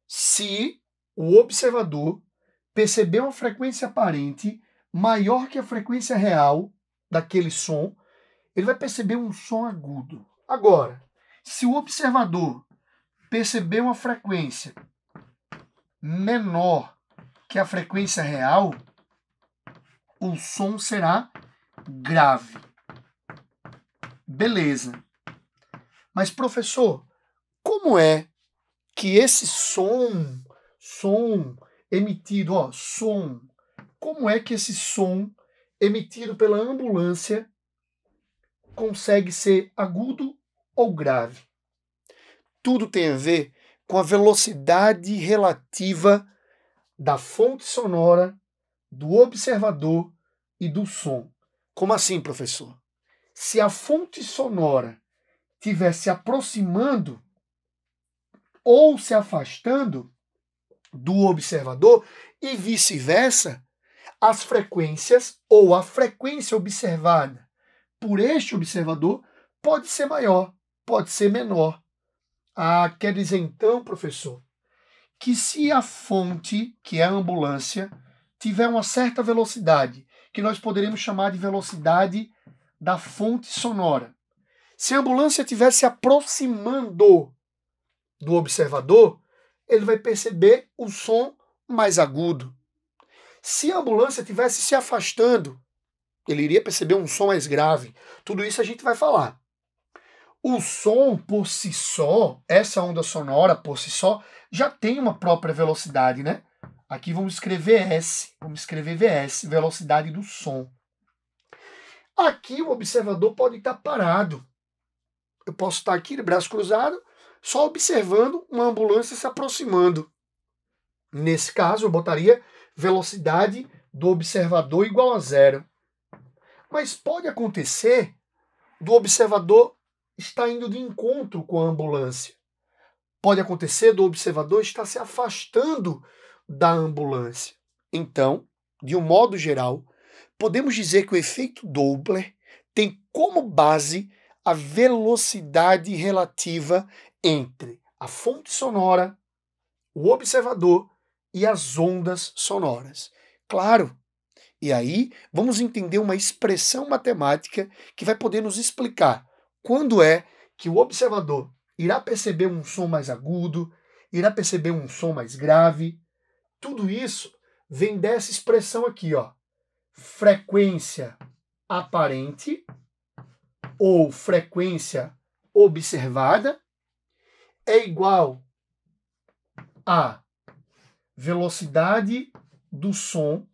Se o observador perceber uma frequência aparente maior que a frequência real daquele som, ele vai perceber um som agudo. Agora, se o observador perceber uma frequência menor que a frequência real, o som será grave. Beleza. Mas, professor, como é que esse som emitido, como é que esse som emitido pela ambulância consegue ser agudo ou grave? Tudo tem a ver com a velocidade relativa da fonte sonora, do observador e do som. Como assim, professor? Se a fonte sonora estiver se aproximando ou se afastando do observador e vice-versa, as frequências ou a frequência observada por este observador pode ser maior, pode ser menor. Quer dizer então, professor, que se a fonte, que é a ambulância, tiver uma certa velocidade, que nós poderíamos chamar de velocidade da fonte sonora, se a ambulância estiver se aproximando do observador, ele vai perceber o som mais agudo. Se a ambulância estivesse se afastando, ele iria perceber um som mais grave. Tudo isso a gente vai falar. O som por si só, essa onda sonora por si só, já tem uma própria velocidade, né? Aqui vamos escrever S, vamos escrever VS, velocidade do som. Aqui o observador pode estar parado. Eu posso estar aqui de braço cruzado, só observando uma ambulância se aproximando. Nesse caso, eu botaria velocidade do observador igual a 0. Mas pode acontecer do observador estar indo de encontro com a ambulância. Pode acontecer do observador estar se afastando da ambulância. Então, de um modo geral, podemos dizer que o efeito Doppler tem como base a velocidade relativa entre a fonte sonora, o observador e as ondas sonoras. Claro, e aí vamos entender uma expressão matemática que vai poder nos explicar quando é que o observador irá perceber um som mais agudo, irá perceber um som mais grave. Tudo isso vem dessa expressão aqui, ó. Frequência aparente ou frequência observada é igual a velocidade do som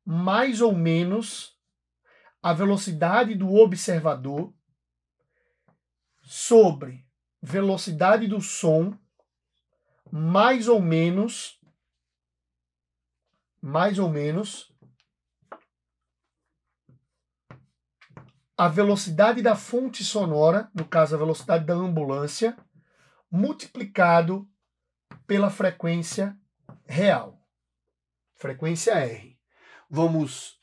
mais ou menos a velocidade do observador sobre velocidade do som mais ou menos a velocidade da fonte sonora, no caso a velocidade da ambulância, multiplicado pela frequência real, frequência R. Vamos,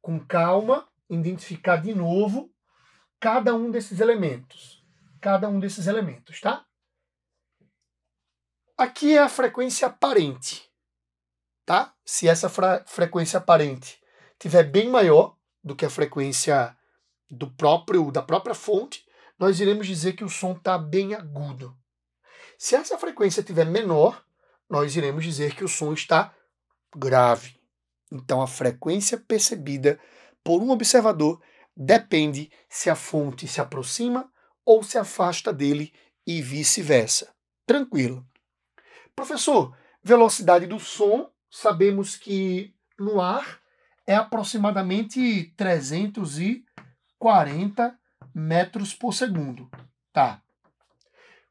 com calma, identificar de novo cada um desses elementos. Tá? Aqui é a frequência aparente, tá? Se essa frequência aparente tiver bem maior do que a frequência da própria fonte, nós iremos dizer que o som está bem agudo. Se essa frequência estiver menor, nós iremos dizer que o som está grave. Então, a frequência percebida por um observador depende se a fonte se aproxima ou se afasta dele e vice-versa. Tranquilo. Professor, velocidade do som, sabemos que no ar é aproximadamente 340 metros por segundo. Tá.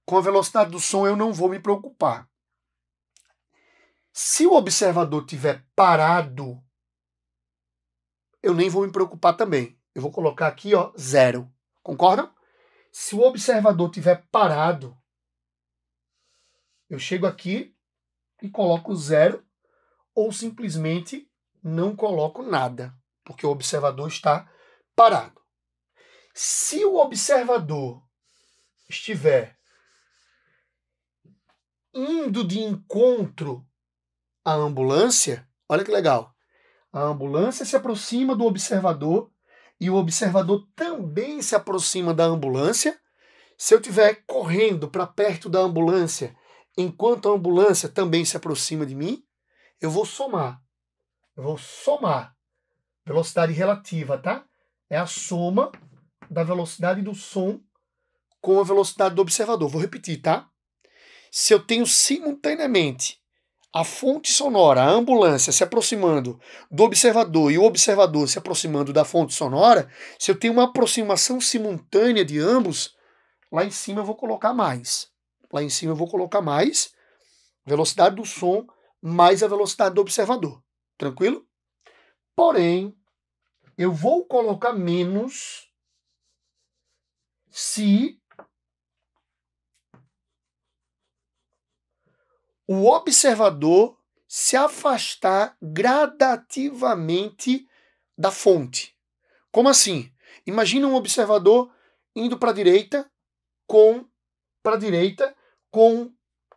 Com a velocidade do som eu não vou me preocupar. Se o observador estiver parado, eu nem vou me preocupar também. Eu vou colocar aqui, ó, 0. Concordam? Se o observador estiver parado, eu chego aqui e coloco 0 ou simplesmente não coloco nada, porque o observador está parado. Se o observador estiver indo de encontro à ambulância, olha que legal. A ambulância se aproxima do observador e o observador também se aproxima da ambulância. Se eu estiver correndo para perto da ambulância, enquanto a ambulância também se aproxima de mim, eu vou somar. Eu vou somar. Velocidade relativa, tá? É a soma da velocidade do som com a velocidade do observador. Vou repetir, tá? Se eu tenho simultaneamente a fonte sonora, a ambulância se aproximando do observador e o observador se aproximando da fonte sonora, se eu tenho uma aproximação simultânea de ambos, lá em cima eu vou colocar mais. Lá em cima eu vou colocar mais velocidade do som mais a velocidade do observador. Tranquilo? Porém, eu vou colocar menos se o observador se afastar gradativamente da fonte. Como assim? Imagina um observador indo para a direita com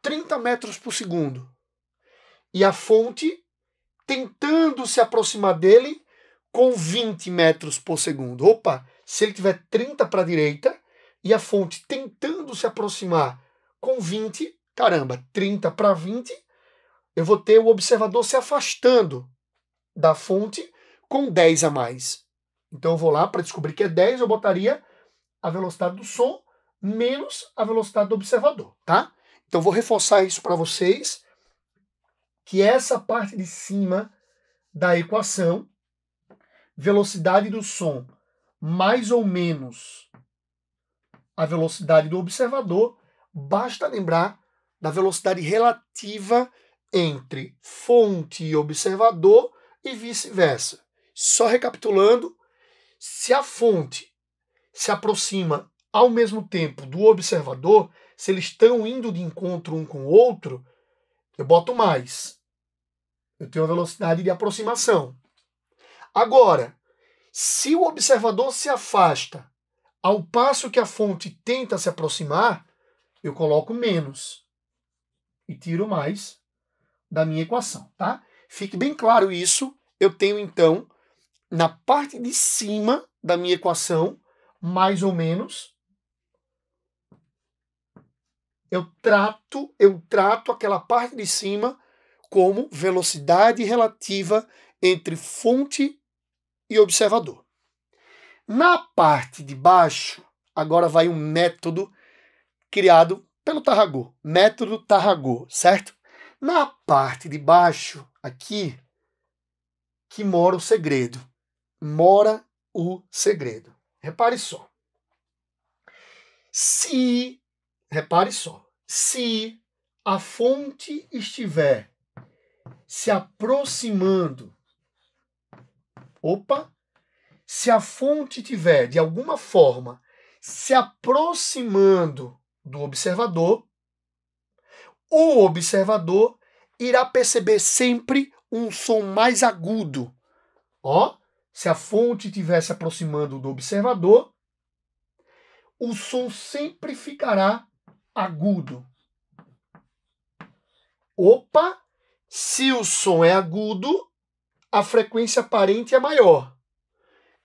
30 metros por segundo. E a fonte tentando se aproximar dele com 20 metros por segundo. Opa, se ele tiver 30 para a direita e a fonte tentando se aproximar com 20, caramba, 30 para 20, eu vou ter o observador se afastando da fonte com 10 a mais. Então eu vou lá, para descobrir que é 10, eu botaria a velocidade do som menos a velocidade do observador, tá? Então vou reforçar isso para vocês, que essa parte de cima da equação, velocidade do som mais ou menos a velocidade do observador, basta lembrar da velocidade relativa entre fonte e observador e vice-versa. Só recapitulando, se a fonte se aproxima ao mesmo tempo do observador, se eles estão indo de encontro um com o outro, eu boto mais. Eu tenho a velocidade de aproximação. Agora, se o observador se afasta ao passo que a fonte tenta se aproximar, eu coloco menos e tiro mais da minha equação, tá? Fique bem claro isso. Eu tenho, então, na parte de cima da minha equação, mais ou menos, eu trato aquela parte de cima como velocidade relativa entre fonte e observador. Na parte de baixo, agora vai um método criado pelo Tarragó, método Tarragó, certo? Na parte de baixo, aqui, que mora o segredo. Mora o segredo. Repare só. Repare só. Se a fonte estiver se aproximando, se a fonte estiver, de alguma forma, se aproximando do observador, o observador irá perceber sempre um som mais agudo. Se a fonte estiver se aproximando do observador, o som sempre ficará agudo. Se o som é agudo, a frequência aparente é maior.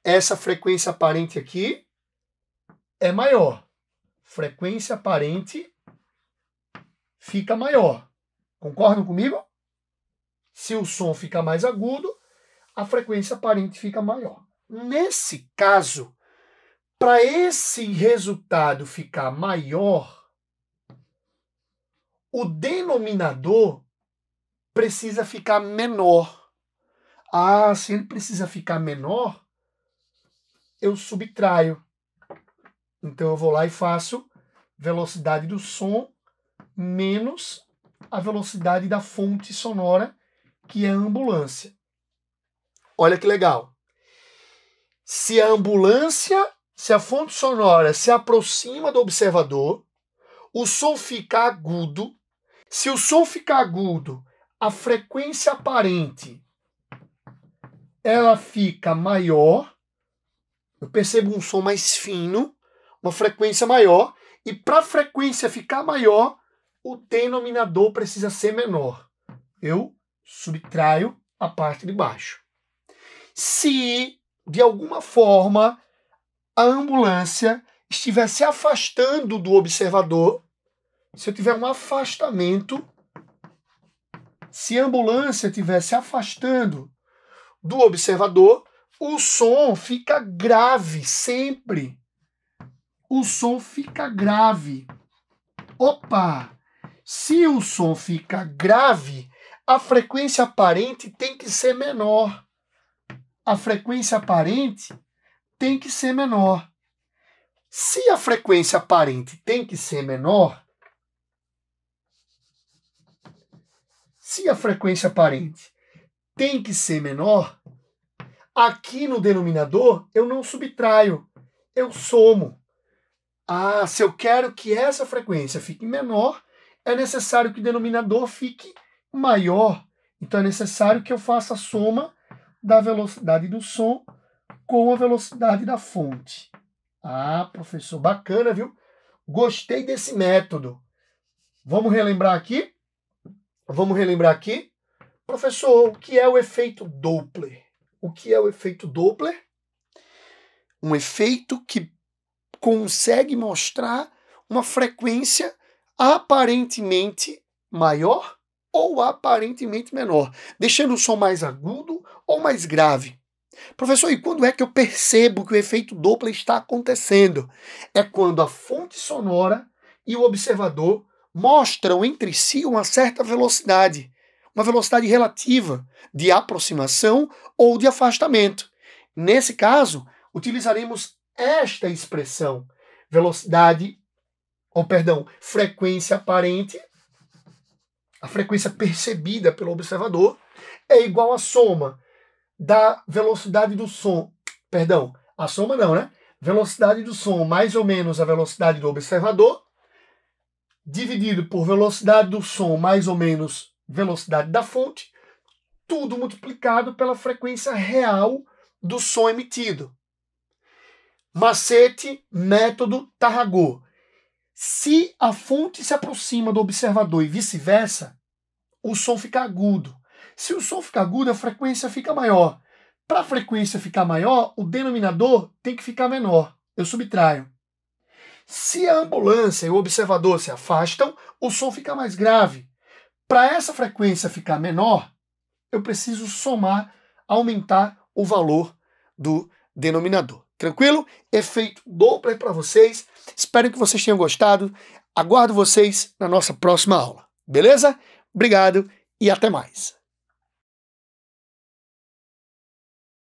Essa frequência aparente aqui é maior. Frequência aparente fica maior. Concordam comigo? Se o som fica mais agudo, a frequência aparente fica maior. Nesse caso, para esse resultado ficar maior, o denominador precisa ficar menor. Se ele precisa ficar menor, eu subtraio. Então eu vou lá e faço velocidade do som menos a velocidade da fonte sonora, que é a ambulância. Olha que legal. Se a fonte sonora se aproxima do observador, o som fica agudo. Se o som fica agudo, a frequência aparente ela fica maior. Eu percebo um som mais fino, uma frequência maior, e para a frequência ficar maior, o denominador precisa ser menor. Eu subtraio a parte de baixo. Se, de alguma forma, a ambulância estiver se afastando do observador, se eu tiver um afastamento, se a ambulância estiver se afastando do observador, o som fica grave sempre. O som fica grave. Opa! Se o som fica grave, a frequência aparente tem que ser menor. A frequência aparente tem que ser menor. Se a frequência aparente tem que ser menor, aqui no denominador eu não subtraio, eu somo. Se eu quero que essa frequência fique menor, é necessário que o denominador fique maior. Então é necessário que eu faça a soma da velocidade do som com a velocidade da fonte. Professor, bacana, viu? Gostei desse método. Vamos relembrar aqui? Professor, o que é o efeito Doppler? O que é o efeito Doppler? Um efeito que consegue mostrar uma frequência aparentemente maior ou aparentemente menor, deixando o som mais agudo ou mais grave. Professor, e quando é que eu percebo que o efeito Doppler está acontecendo? É quando a fonte sonora e o observador mostram entre si uma certa velocidade, uma velocidade relativa de aproximação ou de afastamento. Nesse caso, utilizaremos esta expressão, frequência aparente, a frequência percebida pelo observador, é igual à soma da velocidade do som, velocidade do som mais ou menos a velocidade do observador, dividido por velocidade do som mais ou menos velocidade da fonte, tudo multiplicado pela frequência real do som emitido. Macete, método Tarragó. Se a fonte se aproxima do observador e vice-versa, o som fica agudo. Se o som fica agudo, a frequência fica maior. Para a frequência ficar maior, o denominador tem que ficar menor. Eu subtraio. Se a ambulância e o observador se afastam, o som fica mais grave. Para essa frequência ficar menor, eu preciso somar, aumentar o valor do denominador. Tranquilo? Efeito Doppler para vocês. Espero que vocês tenham gostado. Aguardo vocês na nossa próxima aula. Beleza? Obrigado e até mais.